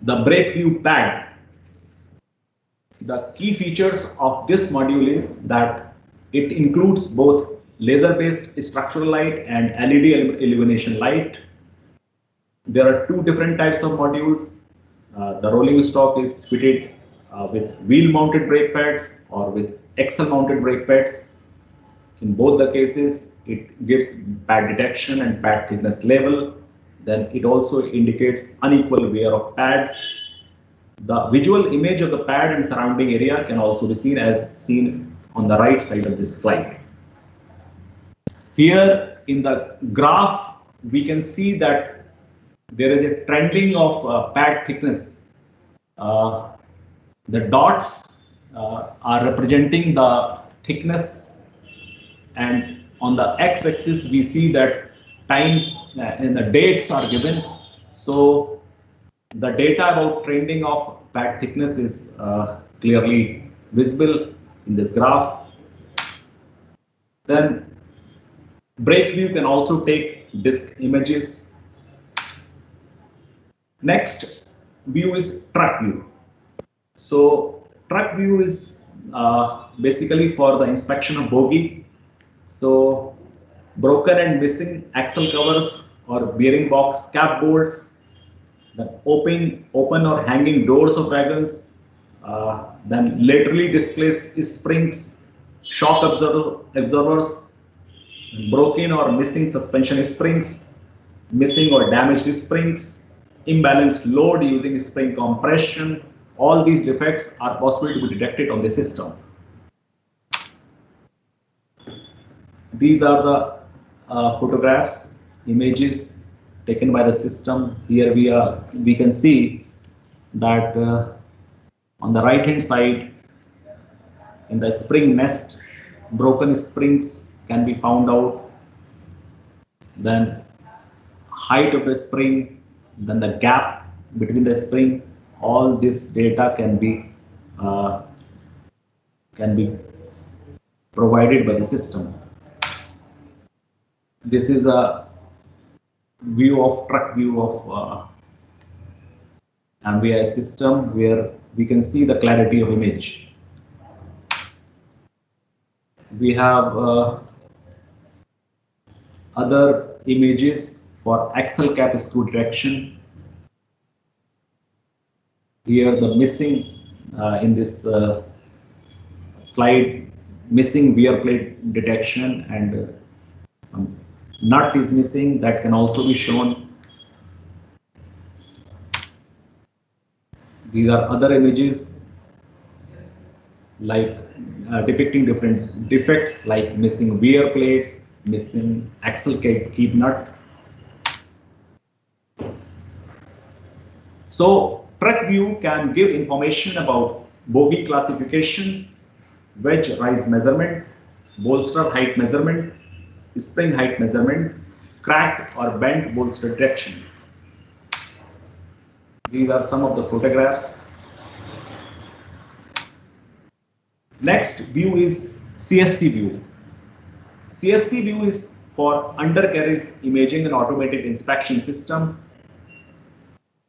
S2: The brake view pad. The key features of this module is that it includes both laser-based structural light and LED illumination light. There are two different types of modules. The rolling stock is fitted with wheel-mounted brake pads or with axle-mounted brake pads. In both the cases, it gives pad detection and pad thickness level. Then it also indicates unequal wear of pads. The visual image of the pad and surrounding area can also be seen as seen on the right side of this slide. Here in the graph, we can see that there is a trending of pad thickness. The dots are representing the thickness, and on the x-axis we see that times and the dates are given. So the data about trending of pad thickness is clearly visible in this graph. Then brake view can also take disc images. Next view is truck view. So truck view is basically for the inspection of bogie. So broken and missing axle covers or bearing box cap bolts, the open or hanging doors of wagons, then laterally displaced springs, shock absorbers, broken or missing suspension springs, missing or damaged springs, imbalanced load using spring compression. All these defects are possible to be detected on the system. These are the photographs, images taken by the system. Here we can see that on the right hand side, in the spring nest, broken springs can be found out. Then height of the spring, then the gap between the spring. All this data can be provided by the system. This is a view of truck view of MVI system where we can see the clarity of image. We have other images for axle cap screw detection. Here the missing in this slide, missing wear plate detection, and some nut is missing, that can also be shown. These are other images like depicting different defects like missing wear plates, missing axle keep nut. So truck view can give information about bogie classification, wedge rise measurement, bolster height measurement, spring height measurement, cracked or bent bolster detection. These are some of the photographs. Next view is CSC view. CSC view is for undercarriage imaging and automated inspection system.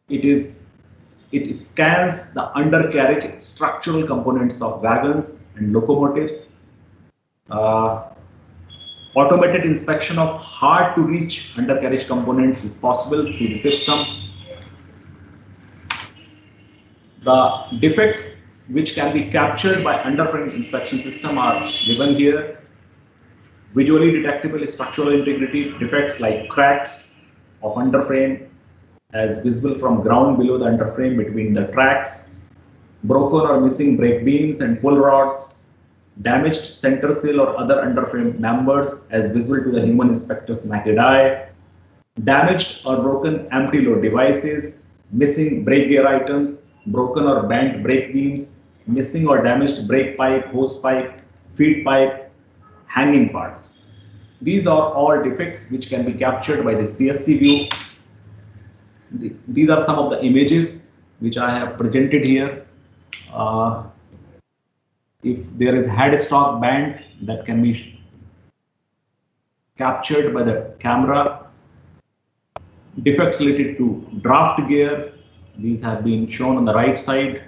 S2: It scans the undercarriage structural components of wagons and locomotives. Automated inspection of hard to reach undercarriage components is possible through the system. The defects which can be captured by underframe inspection system are given here. Visually detectable structural integrity defects like cracks of underframe as visible from ground below the underframe between the tracks, broken or missing brake beams and pull rods, damaged center sill or other underframe members as visible to the human inspector's naked eye, damaged or broken empty load devices, missing brake gear items, broken or bent brake beams, missing or damaged brake pipe, hose pipe, feed pipe, hanging parts. These are all defects which can be captured by the CSC view. These are some of the images which I have presented here. If there is headstock band, that can be captured by the camera. Defects related to draft gear, these have been shown on the right side.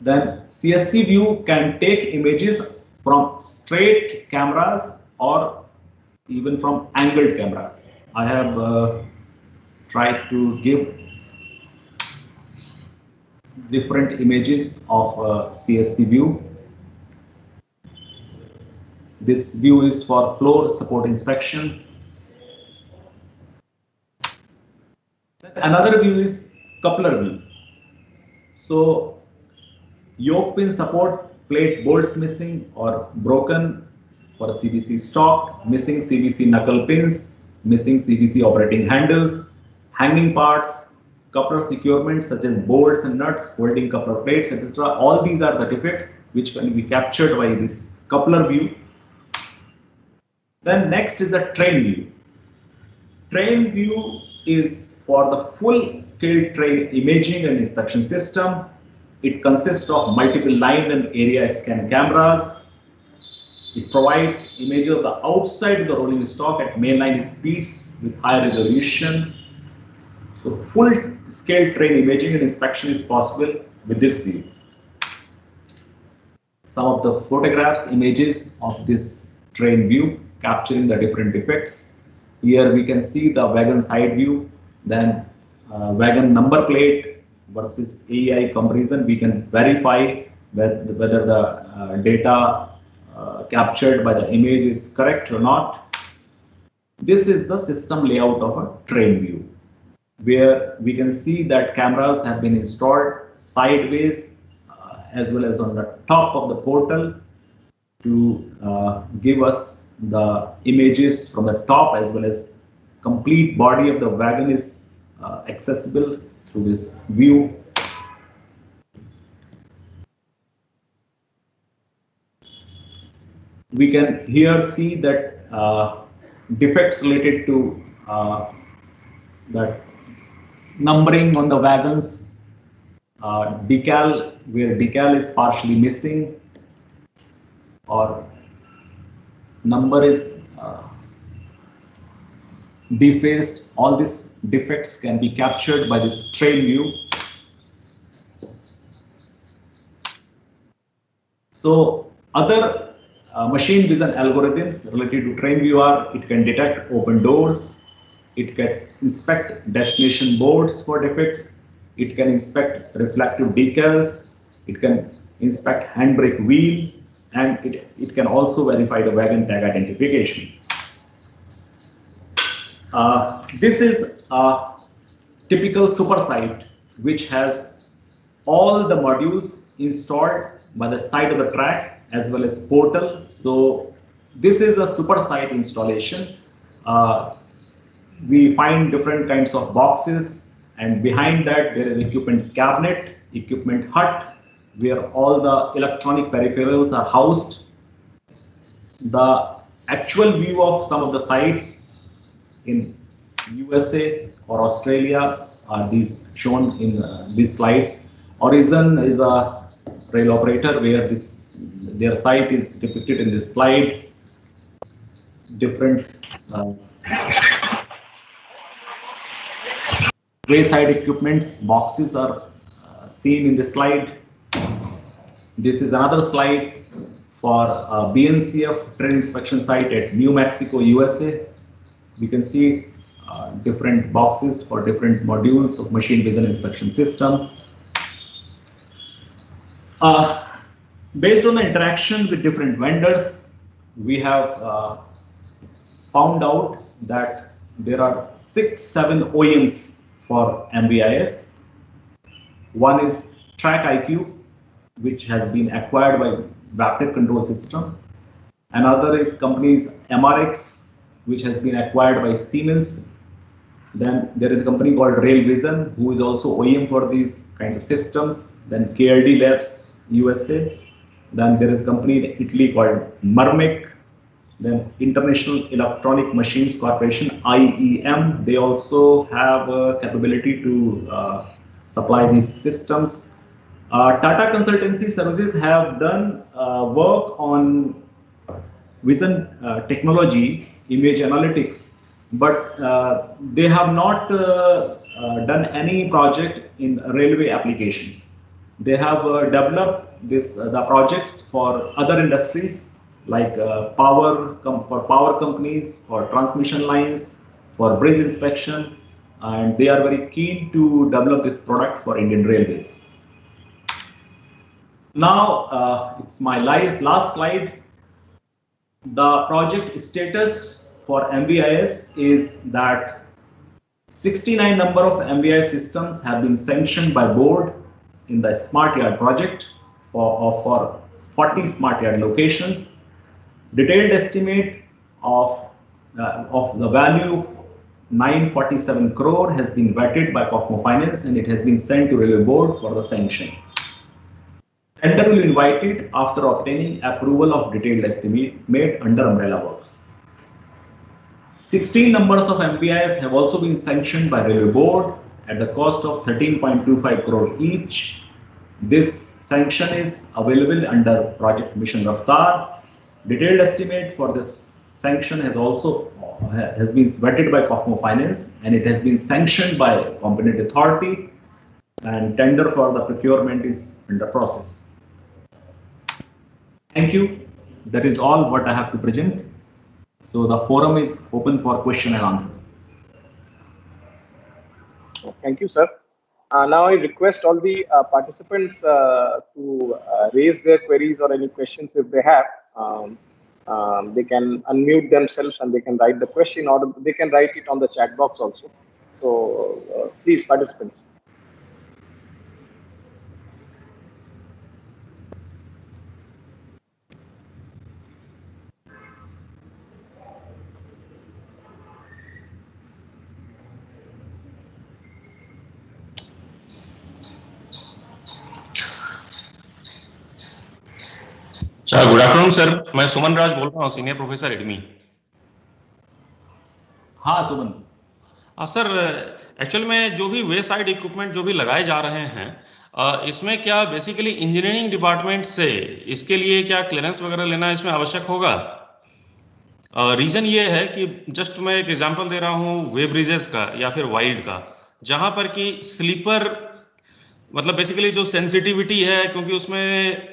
S2: Then CSC view can take images from straight cameras or even from angled cameras. I have tried to give different images of CSC view. This view is for floor support inspection. Another view is coupler view. So yoke pin support plate bolts missing or broken for a CVC stock, missing CVC knuckle pins, missing CVC operating handles, hanging parts, coupler securement such as bolts and nuts, holding coupler plates, etc. All these are the defects which can be captured by this coupler view. Then next is the train view. Train view is for the full scale train imaging and inspection system. It consists of multiple line and area scan cameras. It provides image of the outside of the rolling stock at mainline speeds with high resolution. So full scale train imaging and inspection is possible with this view. Some of the photographs, images of this train view capturing the different defects. Here we can see the wagon side view, then wagon number plate versus AEI comparison. We can verify whether the data captured by the image is correct or not. This is the system layout of a train view, where we can see that cameras have been installed sideways as well as on the top of the portal to give us the images from the top, as well as complete body of the wagon is accessible through this view. We can here see that defects related to that numbering on the wagons, decal, where decal is partially missing or number is defaced. All these defects can be captured by this train view. So other machine vision algorithms related to train view are: it can detect open doors, it can inspect destination boards for defects, it can inspect reflective decals, it can inspect handbrake wheel, and it can also verify the wagon tag identification. This is a typical super site which has all the modules installed by the side of the track as well as portal. So this is a super site installation. We find different kinds of boxes, and behind that there is equipment cabinet, equipment hut, where all the electronic peripherals are housed. The actual view of some of the sites in USA or Australia are these shown in these slides. Horizon is a rail operator where their site is depicted in this slide. Different wayside equipments boxes are seen in this slide. This is another slide for BNCF train inspection site at New Mexico, USA. We can see different boxes for different modules of machine vision inspection system. Based on the interaction with different vendors, we have found out that there are 6-7 OEMs for MVIS. One is Track IQ, which has been acquired by Vaptec Control System. Another is companies MRX, which has been acquired by Siemens. Then there is a company called Rail Vision, who is also OEM for these kinds of systems. Then KLD Labs, USA. Then there is a company in Italy called Murmec. Then International Electronic Machines Corporation, IEM. They also have a capability to supply these systems. Tata Consultancy Services have done work on vision technology, image analytics, but they have not done any project in railway applications. They have developed the projects for other industries like power companies, for transmission lines, for bridge inspection, and they are very keen to develop this product for Indian Railways. Now it's my last slide. The project status for MVIS is that 69 number of MVIS systems have been sanctioned by board in the Smart Yard project for 40 Smart Yard locations. Detailed estimate of the value of 947 crore has been vetted by Cosmo Finance, and it has been sent to Railway Board for the sanction. Tender will be invited after obtaining approval of detailed estimate made under umbrella works. 16 numbers of MVIs have also been sanctioned by Railway Board at the cost of 13.25 crore each. This sanction is available under Project Mission Raftar. Detailed estimate for this sanction has been vetted by Cosmo Finance, and it has been sanctioned by competent authority, and tender for the procurement is under process. Thank you. That is all what I have to present. So the forum is open for question and answers.
S1: Thank you, sir. Now I request all the participants to raise their queries or any questions if they have. They can unmute themselves and they can write the question, or they can write it on the chat box also. So please, participants.
S4: Good afternoon sir, मैं सुमन राज बोल रहा हूँ, senior professor एडमी।
S2: हाँ सुमन।
S4: Sir actual में जो भी वे side equipment जो भी लगाए जा रहे हैं, इसमें क्या बेसिकली इंजीनियरिंग डिपार्टमेंट से इसके लिए क्या क्लियरेंस वगैरह लेना इसमें आवश्यक होगा? रीजन ये है कि जस्ट मैं एक एग्जांपल दे रहा हूँ वे ब्रिजेस का या फिर वाइड का, जहां पर कि स्लीपर मतलब बेसिकली जो सेंसिटिविटी है, क्योंकि उसमें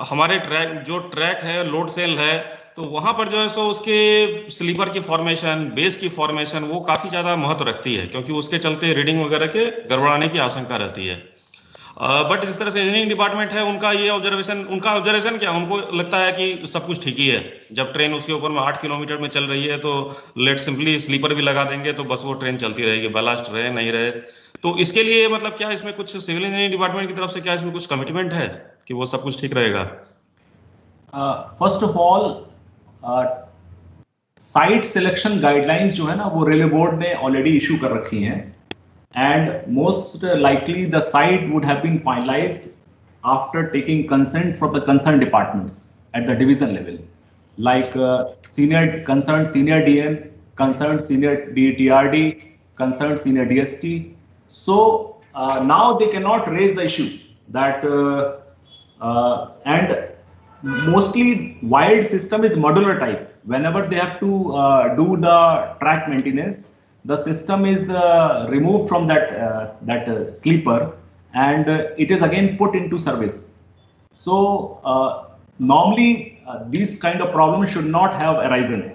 S4: हमारे ट्रैक है, लोड सेल है, तो वहां पर जो है सो उसके स्लीपर की फॉर्मेशन, बेस की फॉर्मेशन वो काफी ज्यादा महत्व रखती है, क्योंकि उसके चलते रीडिंग वगैरह के गड़बड़ाने की आशंका रहती है। बट जिस तरह से इंजीनियरिंग डिपार्टमेंट है, उनका ऑब्जर्वेशन क्या, उनको लगता है कि सब कुछ ठीक ही है। जब ट्रेन उसके ऊपर में 8 किलोमीटर में चल रही है तो लेट सिंपली स्लीपर भी लगा देंगे तो बस वो ट्रेन चलती रहेगी, बलास्ट रहे नहीं रहे। तो इसके लिए मतलब क्या इसमें कुछ सिविल इंजीनियरिंग डिपार्टमेंट की तरफ से क्या इसमें कुछ कमिटमेंट है कि वो सब कुछ ठीक रहेगा?
S2: First of all site selection guidelines जो है ना, वो रेलवे बोर्ड ने ऑलरेडी इशू कर रखी हैं, and most likely the site would have been finalized after taking consent from the concerned departments at the division level, like senior DN concerned senior DTRD, concerned senior DST. So now they cannot raise the issue that and mostly wild system is modular type. Whenever they have to do the track maintenance, the system is removed from that sleeper, and it is again put into service. So normally these kind of problems should not have arisen.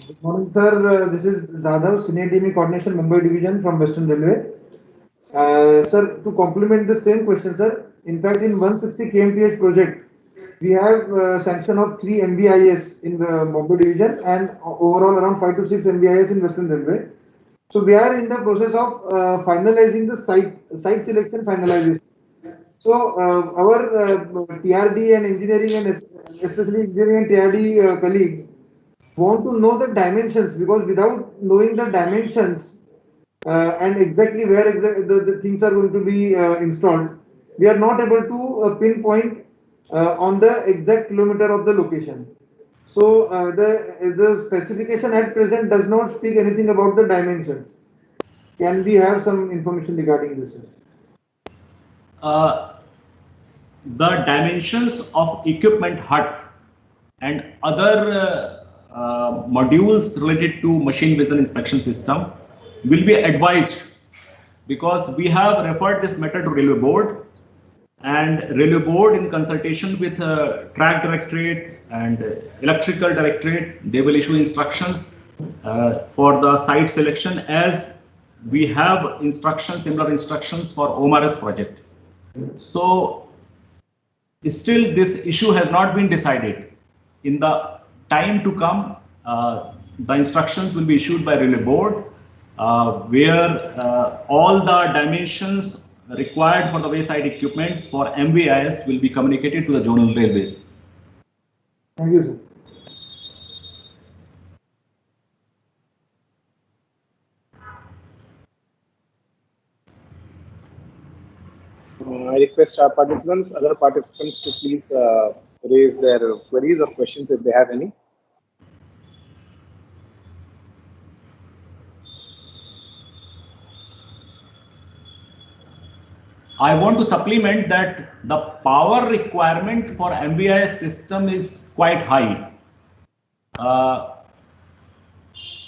S5: Good morning, sir. This is Radhav, Senior DME Coordination, Mumbai Division from Western Railway. Sir, to complement the same question, sir, in fact, in 160 kmph project, we have sanction of 3 MBIS in the Mumbai Division and overall around 5 to 6 MBIS in Western Railway. So we are in the process of finalizing the site selection finalization. So our TRD and engineering and especially engineering and TRD colleagues want to know the dimensions, because without knowing the dimensions and exactly where the things are going to be installed, we are not able to pinpoint on the exact kilometer of the location. So the specification at present does not speak anything about the dimensions. Can we have some information regarding this?
S2: The dimensions of equipment hut and other modules related to machine vision inspection system will be advised, because we have referred this matter to Railway Board, and Railway Board in consultation with Track Directorate and Electrical Directorate, they will issue instructions for the site selection, as we have instructions, similar instructions for OMRS project. So still this issue has not been decided. In the time to come, the instructions will be issued by Railway Board, where all the dimensions required for the wayside equipments for MVIS will be communicated to the zonal railways.
S5: Thank you, sir.
S1: I request our participants, other participants, to please raise their queries or questions if they have any.
S2: I want to supplement that the power requirement for MVIS system is quite high.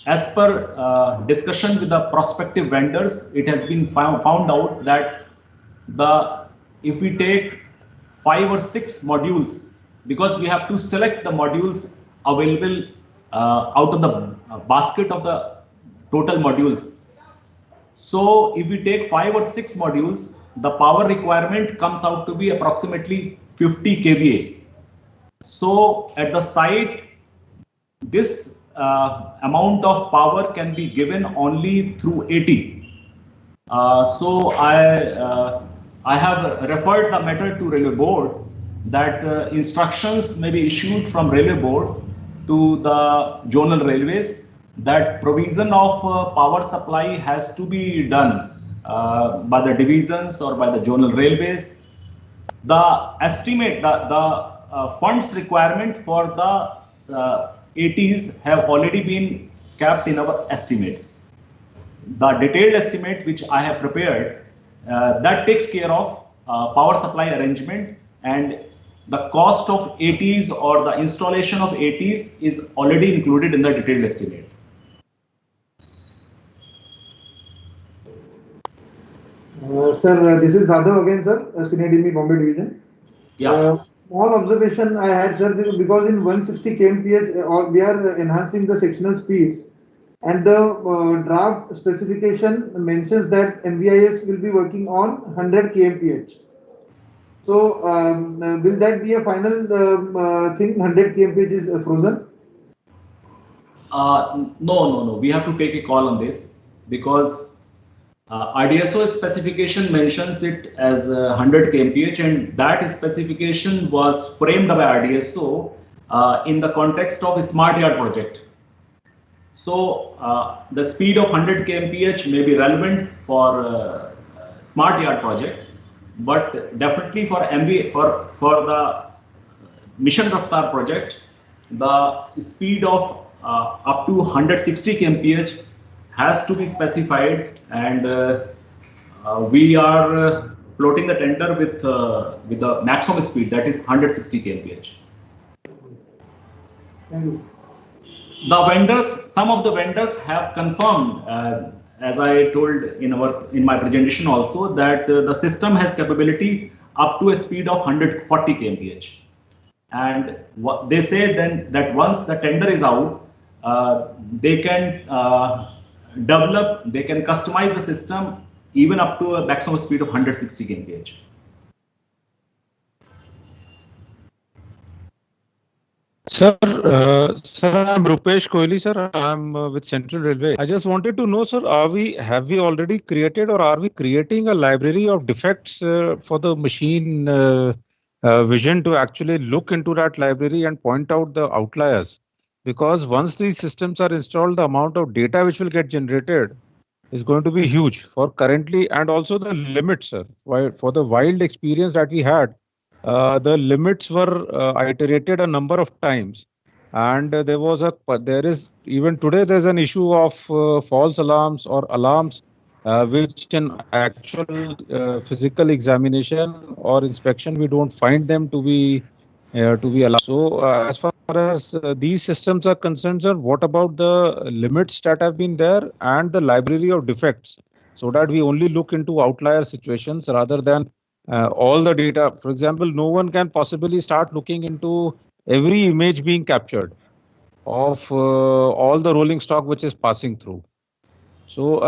S2: As per discussion with the prospective vendors, it has been found out that if we take 5 or 6 modules, because we have to select the modules available out of the basket of the total modules. So if we take 5 or 6 modules, the power requirement comes out to be approximately 50 kVA. So at the site, this amount of power can be given only through AT. So I have referred the matter to Railway Board, that instructions may be issued from Railway Board to the zonal railways, that provision of power supply has to be done by the divisions or by the zonal railways. The estimate, the funds requirement for the ATs have already been kept in our estimates. The detailed estimate which I have prepared, that takes care of power supply arrangement, and the cost of ATs or the installation of ATs is already included in the detailed estimate.
S5: Sir, this is Radhav again, sir, Senior DME Bombay Division.
S2: Yeah.
S5: Small observation I had, sir, because in 160 kmph we are enhancing the sectional speeds, and the draft specification mentions that MVIS will be working on 100 kmph. So will that be a final thing? 100 kmph is frozen?
S2: No. We have to take a call on this, because RDSO specification mentions it as 100 kmph, and that specification was framed by RDSO in the context of a smart yard project. So the speed of 100 kmph may be relevant for smart yard project, but definitely for MV for the Mission Raftar project, the speed of up to 160 kmph has to be specified, and we are floating the tender with the maximum speed, that is 160 kmph.
S5: Thank you.
S2: The vendors, some of the vendors have confirmed, as I told in my presentation also, that the system has capability up to a speed of 140 kmph. And they say then that once the tender is out, they can develop, they can customize the system even up to a maximum speed of 160 kmph.
S6: Sir, I'm Rupesh Kohli, sir. I'm with Central Railway. I just wanted to know, sir, have we already created or are we creating a library of defects for the machine vision to actually look into that library and point out the outliers? Because once these systems are installed, the amount of data which will get generated is going to be huge for currently, and also the limits, sir. For the wild experience that we had, the limits were iterated a number of times, and there is even today there's an issue of false alarms or alarms which in actual physical examination or inspection we don't find them to be allowed. So as far as these systems are concerned, sir, what about the limits that have been there and the library of defects, so that we only look into outlier situations rather than all the data? For example, no one can possibly start looking into every image being captured of all the rolling stock which is passing through. So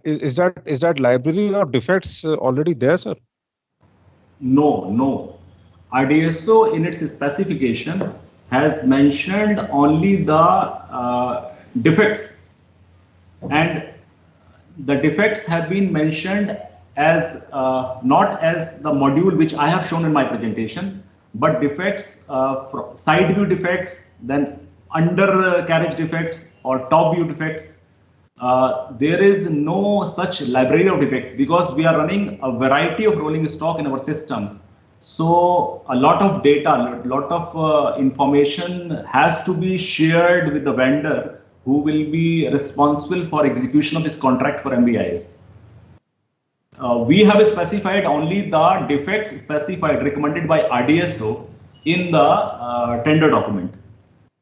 S6: is that library of defects already there, sir?
S2: No. RDSO in its specification has mentioned only the defects, and the defects have been mentioned as not as the module which I have shown in my presentation, but defects, side view defects, then under carriage defects or top view defects. There is no such library of defects because we are running a variety of rolling stock in our system. So a lot of data, a lot of information has to be shared with the vendor who will be responsible for execution of this contract for MBIS. We have specified only the defects specified, recommended by RDSO in the tender document.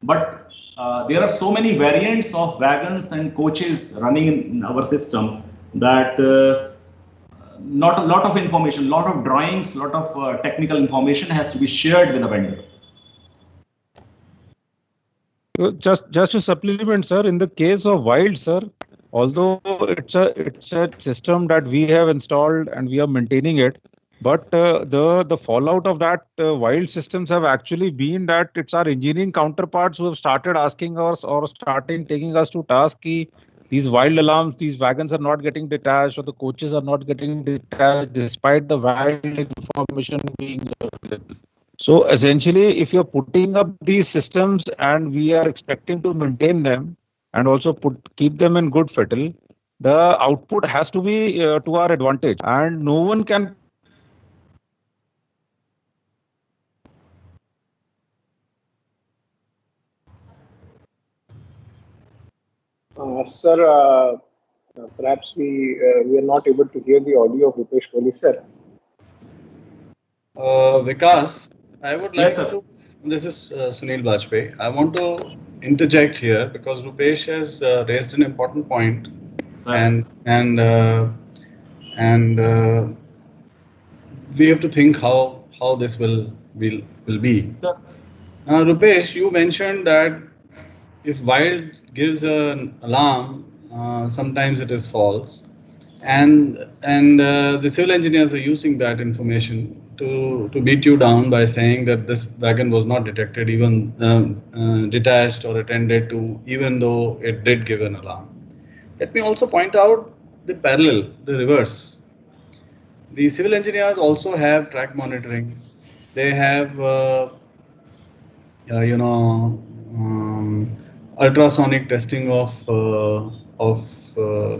S2: But there are so many variants of wagons and coaches running in our system that not a lot of information, lot of drawings, lot of technical information has to be shared with the vendor.
S6: Just to supplement, sir, in the case of Wild, sir, although it's a system that we have installed and we are maintaining it, but the fallout of that Wild systems have actually been that it's our engineering counterparts who have started asking us or starting taking us to task key. These Wild alarms, these wagons are not getting detached or the coaches are not getting detached despite the Wild information being available. So essentially, if you're putting up these systems and we are expecting to maintain them and also keep them in good fettle, the output has to be to our advantage, and no one can.
S1: Sir, perhaps we are not able to hear the audio of Rupesh Kohli, sir.
S7: Vikas, I would like
S2: Yes, sir.
S7: to. This is Sunil Bajpayee. I want to interject here because Rupesh has raised an important point,
S2: Sir.
S7: and we have to think how this will be.
S2: Sir.
S7: Rupesh, you mentioned that if Wild gives an alarm, sometimes it is false, and the civil engineers are using that information to beat you down by saying that this wagon was not detected, even detached or attended to, even though it did give an alarm. Let me also point out the parallel, the reverse. The civil engineers also have track monitoring. They have, ultrasonic testing of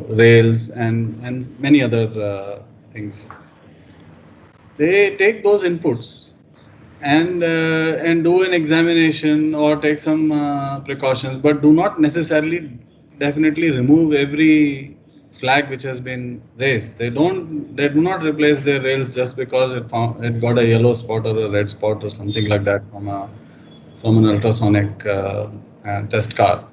S7: rails and many other things. They take those inputs and do an examination or take some precautions, but do not necessarily definitely remove every flag which has been raised. They do not replace their rails just because it got a yellow spot or a red spot or something like that from an ultrasonic test car.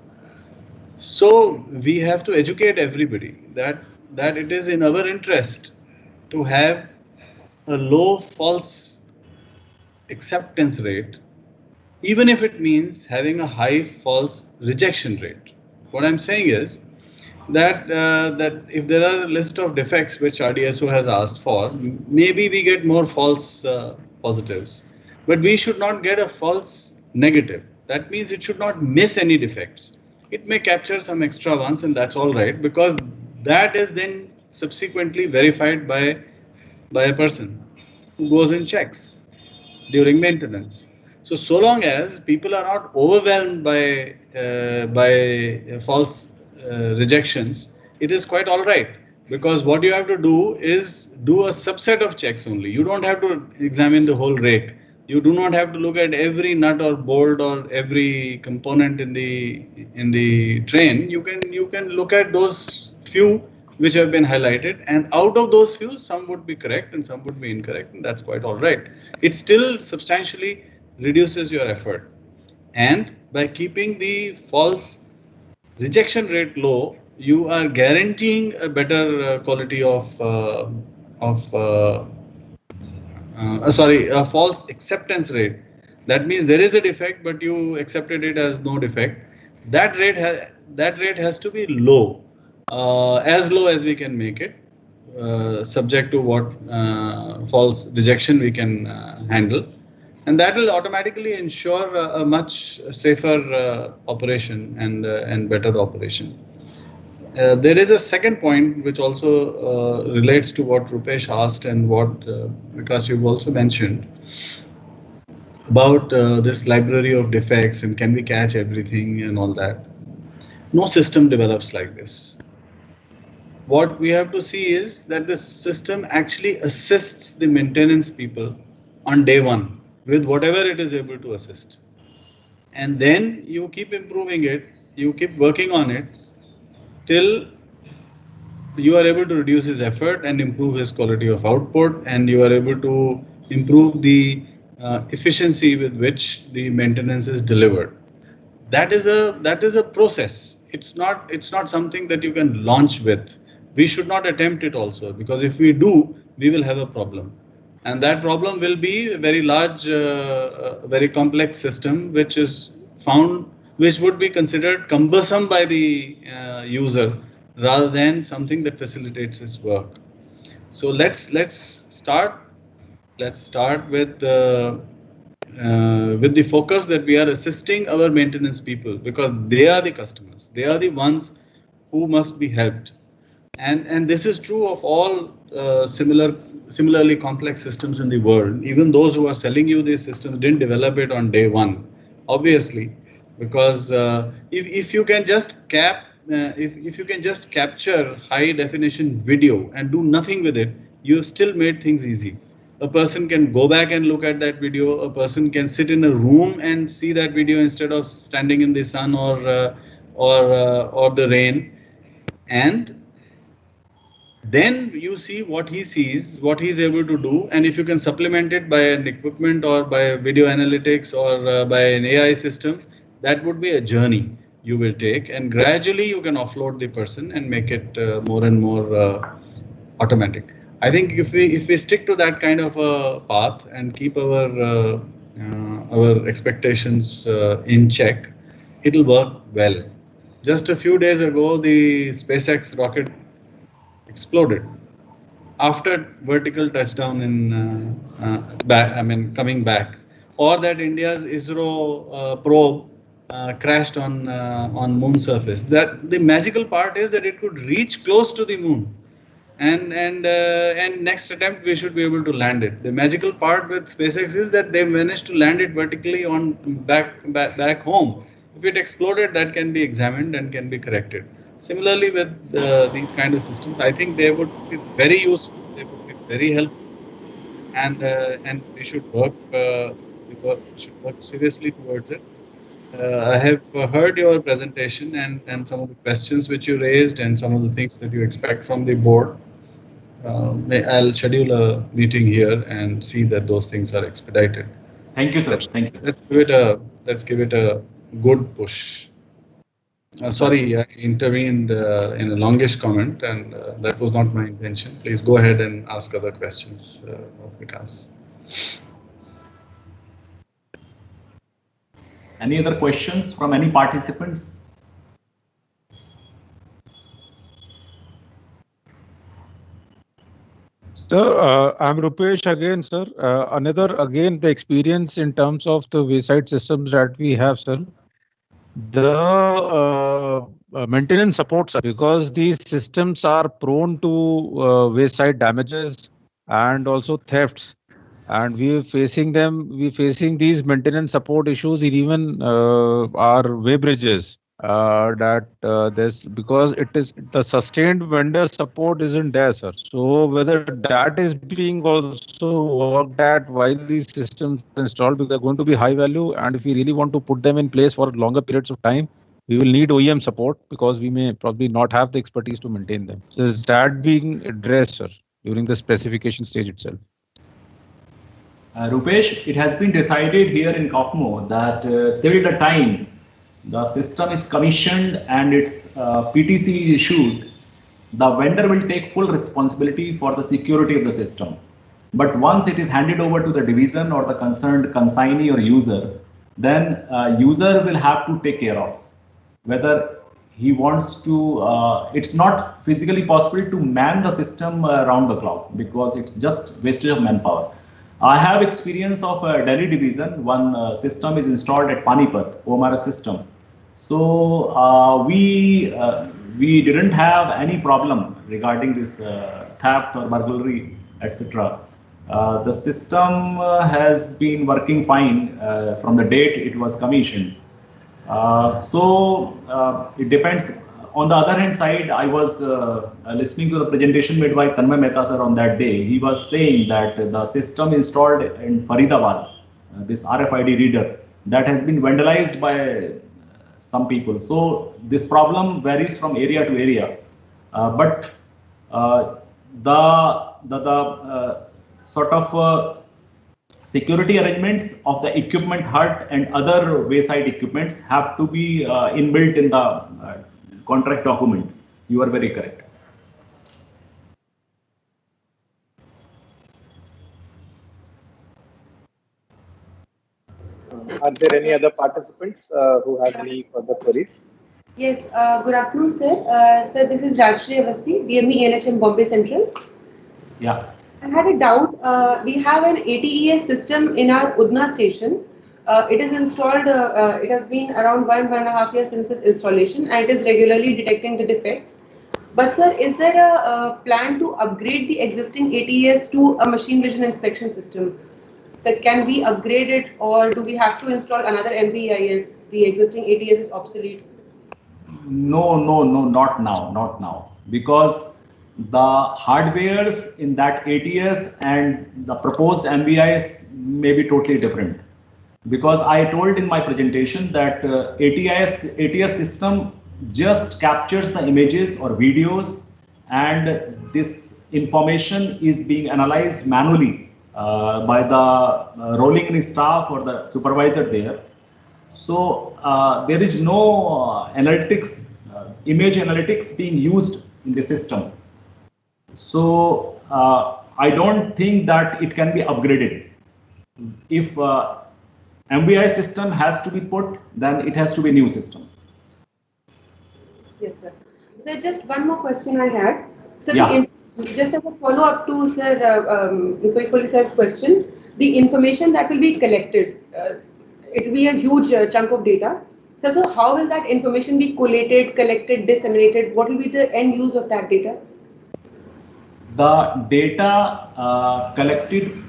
S7: So we have to educate everybody that it is in our interest to have a low false acceptance rate, even if it means having a high false rejection rate. What I'm saying is that that if there are a list of defects which RDSO has asked for, maybe we get more false positives, but we should not get a false negative. That means it should not miss any defects. It may capture some extra ones, and that's all right, because that is then subsequently verified by a person who goes and checks during maintenance. So long as people are not overwhelmed by false rejections, it is quite all right, because what you have to do is do a subset of checks only. You don't have to examine the whole rake. You do not have to look at every nut or bolt or every component in the train. You can look at those few which have been highlighted, and out of those few, some would be correct and some would be incorrect, and that's quite all right. It still substantially reduces your effort, and by keeping the false rejection rate low, you are guaranteeing a better quality of a false acceptance rate. That means there is a defect, but you accepted it as no defect. That rate has to be low, as low as we can make it, subject to what false rejection we can handle, and that will automatically ensure a much safer operation and better operation. There is a second point which also relates to what Rupesh asked and what Vikas you've also mentioned about this library of defects and can we catch everything and all that. No system develops like this. What we have to see is that the system actually assists the maintenance people on day one with whatever it is able to assist. And then you keep improving it, you keep working on it till you are able to reduce his effort and improve his quality of output, and you are able to improve the efficiency with which the maintenance is delivered. That is a process. It's not something that you can launch with. We should not attempt it also, because if we do, we will have a problem. And that problem will be a very large, very complex system, which would be considered cumbersome by the user rather than something that facilitates his work. So let's start with the focus that we are assisting our maintenance people, because they are the customers. They are the ones who must be helped. And this is true of all similarly complex systems in the world. Even those who are selling you these systems didn't develop it on day one, obviously, because if you can just if you can just capture high definition video and do nothing with it, you've still made things easy. A person can go back and look at that video. A person can sit in a room and see that video instead of standing in the sun or the rain, and then you see what he sees, what he's able to do, and if you can supplement it by an equipment or by video analytics or by an AI system, that would be a journey you will take, and gradually you can offload the person and make it more and more automatic. I think if we stick to that kind of a path and keep our expectations in check, it'll work well. Just a few days ago, the SpaceX rocket exploded after vertical touchdown in coming back, or that India's ISRO probe crashed on moon surface. That the magical part is that it could reach close to the moon, and next attempt we should be able to land it. The magical part with SpaceX is that they managed to land it vertically on back home. If it exploded, that can be examined and can be corrected. Similarly, with these kind of systems, I think they would be very useful. They would be very helpful, and we should work should work seriously towards it. I have heard your presentation and some of the questions which you raised and some of the things that you expect from the board. I'll schedule a meeting here and see that those things are expedited.
S2: Thank you, sir. Thank you.
S7: Let's give it a good push. Sorry, I intervened in a longish comment, and that was not my intention. Please go ahead and ask other questions of Vikas.
S2: Any other questions from any participants?
S6: Sir, I'm Rupesh again, sir. Again, the experience in terms of the wayside systems that we have, sir. The maintenance support, sir, because these systems are prone to wayside damages and also thefts. And we're facing these maintenance support issues in even our way bridges. Because it is the sustained vendor support isn't there, sir. So whether that is being also worked at while these systems are installed, because they're going to be high value, and if we really want to put them in place for longer periods of time, we will need OEM support because we may probably not have the expertise to maintain them. So is that being addressed, sir, during the specification stage itself?
S2: Rupesh, it has been decided here in COFMO that till the time the system is commissioned and its PTC is issued, the vendor will take full responsibility for the security of the system. But once it is handed over to the division or the concerned consignee or user, then user will have to take care of whether he wants to. It's not physically possible to man the system around the clock because it's just wastage of manpower. I have experience of Delhi division. One system is installed at Panipat, OMRS system. So we didn't have any problem regarding this theft or burglary, etc. The system has been working fine from the date it was commissioned. It depends. On the other hand side, I was listening to the presentation made by Tanmay Mehta sir on that day. He was saying that the system installed in Faridabad, this RFID reader, that has been vandalized by some people. So this problem varies from area to area. But the sort of security arrangements of the equipment hut and other wayside equipments have to be inbuilt in the contract document. You are very correct.
S1: Are there any other participants who have any further queries?
S8: Yes, good afternoon, sir. Sir, this is Rajshri Avasti, DME NHM Bombay Central.
S2: Yeah.
S8: I had a doubt. We have an ATES system in our Udna station. It is installed, it has been around 1.5 years since its installation, and it is regularly detecting the defects. But sir, is there a plan to upgrade the existing ATES to a machine vision inspection system? So can we upgrade it, or do we have to install another MVIS? The existing ATES is obsolete.
S2: No, not now, because the hardwares in that ATS and the proposed MVIS may be totally different. Because I told in my presentation that ATS system just captures the images or videos, and this information is being analyzed manually by the rolling in staff or the supervisor there. So there is no analytics, image analytics being used in the system. So I don't think that it can be upgraded. If MVI system has to be put, then it has to be a new system.
S8: Yes, sir. So just one more question I had. So
S2: Yeah.
S8: just as a follow-up to Sir Kohli sir's question, the information that will be collected, it will be a huge chunk of data. So how will that information be collated, collected, disseminated? What will be the end use of that data?
S2: The data collected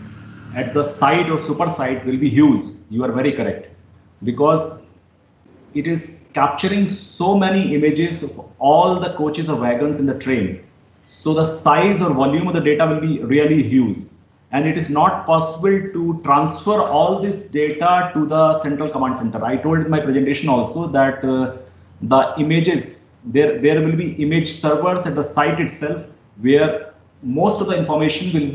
S2: at the site or super site will be huge. You are very correct, because it is capturing so many images of all the coaches or wagons in the train. So the size or volume of the data will be really huge. and it is not possible to transfer all this data to the central command center. I told in my presentation also that the images, there will be image servers at the site itself, where most of the information will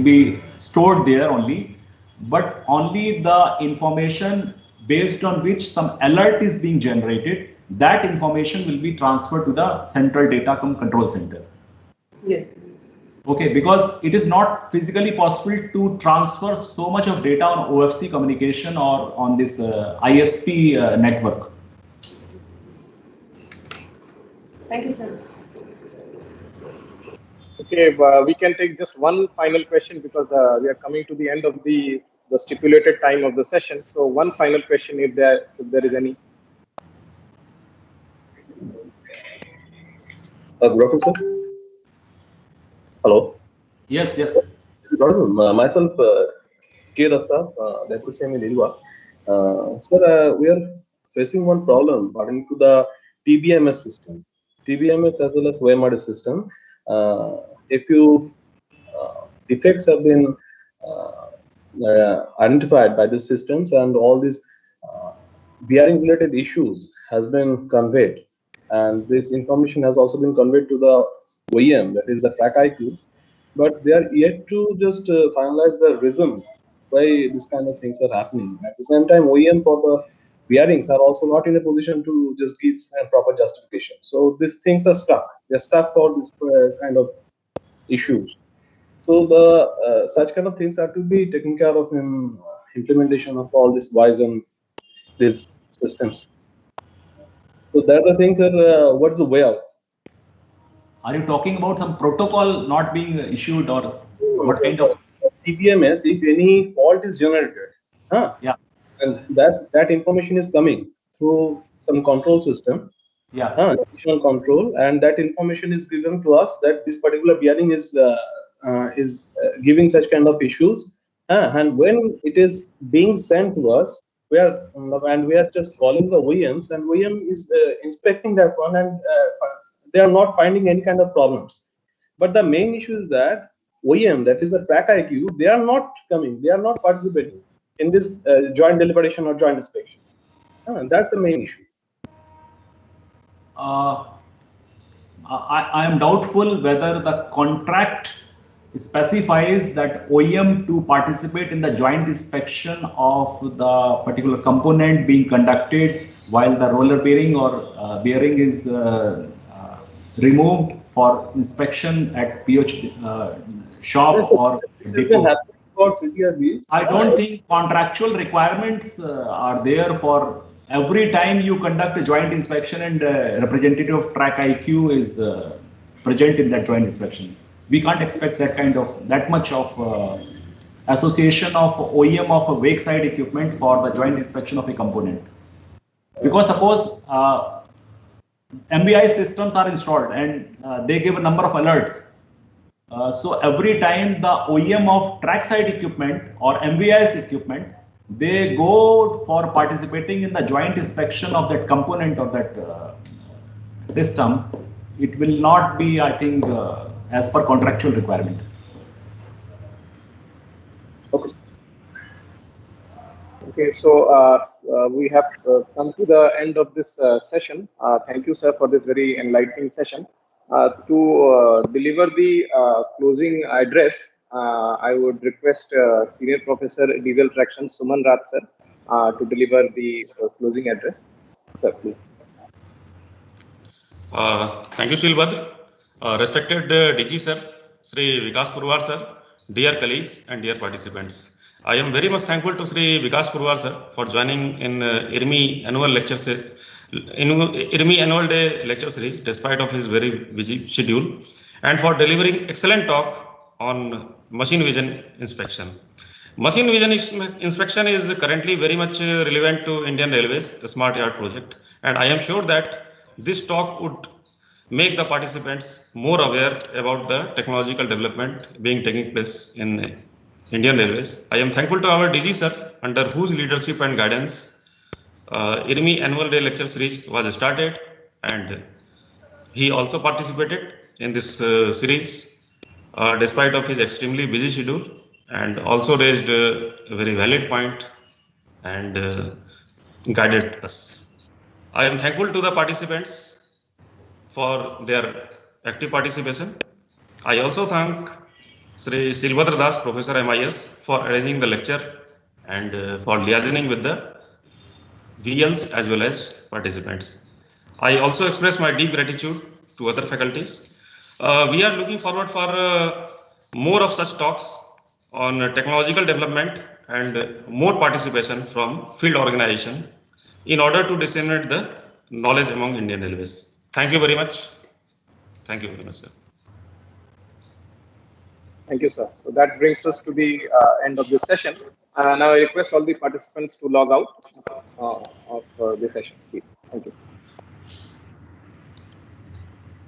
S2: be stored there only, but only the information based on which some alert is being generated, that information will be transferred to the central data control center.
S8: Yes.
S2: Okay, because it is not physically possible to transfer so much of data on OFC communication or on this ISP network.
S8: Thank you, sir.
S1: Okay, we can take just one final question because we are coming to the end of the stipulated time of the session. So one final question, if there is any.
S9: Good afternoon, sir. Hello.
S2: Yes.
S9: Myself, K. Datta, Deputy CM in Ilva. Sir, we are facing one problem according to the TBMS system. TBMS as well as WMRD system. If you defects have been identified by the systems, and all these bearing related issues has been conveyed, and this information has also been conveyed to the OEM, that is the track IQ, but they are yet to just finalize the reason why this kind of things are happening. At the same time, OEM for the bearings are also not in a position to just give a proper justification. So these things are stuck. They're stuck for this kind of issues. So the such kind of things have to be taken care of in implementation of all this WISE and these systems. So that's the thing, sir. What's the way out?
S2: Are you talking about some protocol not being issued, or what kind of
S9: TBMS? If any fault is generated,
S2: yeah,
S9: and that information is coming through some control system, additional control, and that information is given to us that this particular bearing is giving such kind of issues, and when it is being sent to us, we are just calling the OEMs, and OEM is inspecting that one, and they are not finding any kind of problems. But the main issue is that OEM, that is the track IQ, they are not coming, they are not participating in this joint deliberation or joint inspection. That's the main issue.
S2: I am doubtful whether the contract specifies that OEM to participate in the joint inspection of the particular component being conducted while the roller bearing or bearing is removed for inspection at PH shop or depot. I don't think contractual requirements are there for every time you conduct a joint inspection and representative of track IQ is present in that joint inspection. We can't expect that much of association of OEM of a wake side equipment for the joint inspection of a component. Because suppose MBI systems are installed and they give a number of alerts. So every time the OEM of trackside equipment or MVIS equipment, they go for participating in the joint inspection of that component or that system, it will not be, I think, as per contractual requirement.
S1: Okay, so we have come to the end of this session. Thank you, sir, for this very enlightening session. To deliver the closing address, I would request Senior Professor Diesel Traction Suman Rath, sir, to deliver the closing address. Sir, please.
S4: Thank you, Shilbhadra. Respected DG sir, Sri Vikas Purwar sir, dear colleagues and dear participants. I am very much thankful to Sri Vikas Purwar sir for joining in IRMI annual lecture IRMI annual day lecture series despite of his very busy schedule, and for delivering excellent talk on machine vision inspection. Machine vision inspection is currently very much relevant to Indian Railways Smart Yard project, and I am sure that this talk would make the participants more aware about the technological development being taking place in Indian Railways. I am thankful to our DG sir, under whose leadership and guidance IRMI annual day lecture series was started, and he also participated in this series. despite of his extremely busy schedule, and also raised a very valid point and guided us. I am thankful to the participants for their active participation. I also thank Sri Silbhadra Das, Professor MIS, for arranging the lecture and for liaisoning with the VLs as well as participants. I also express my deep gratitude to other faculties. We are looking forward for more of such talks on technological development and more participation from field organization in order to disseminate the knowledge among Indian Railways. Thank you very much. Thank you very much, sir.
S1: Thank you, sir. So that brings us to the end of this session. Now I request all the participants to log out of this session, please. Thank you.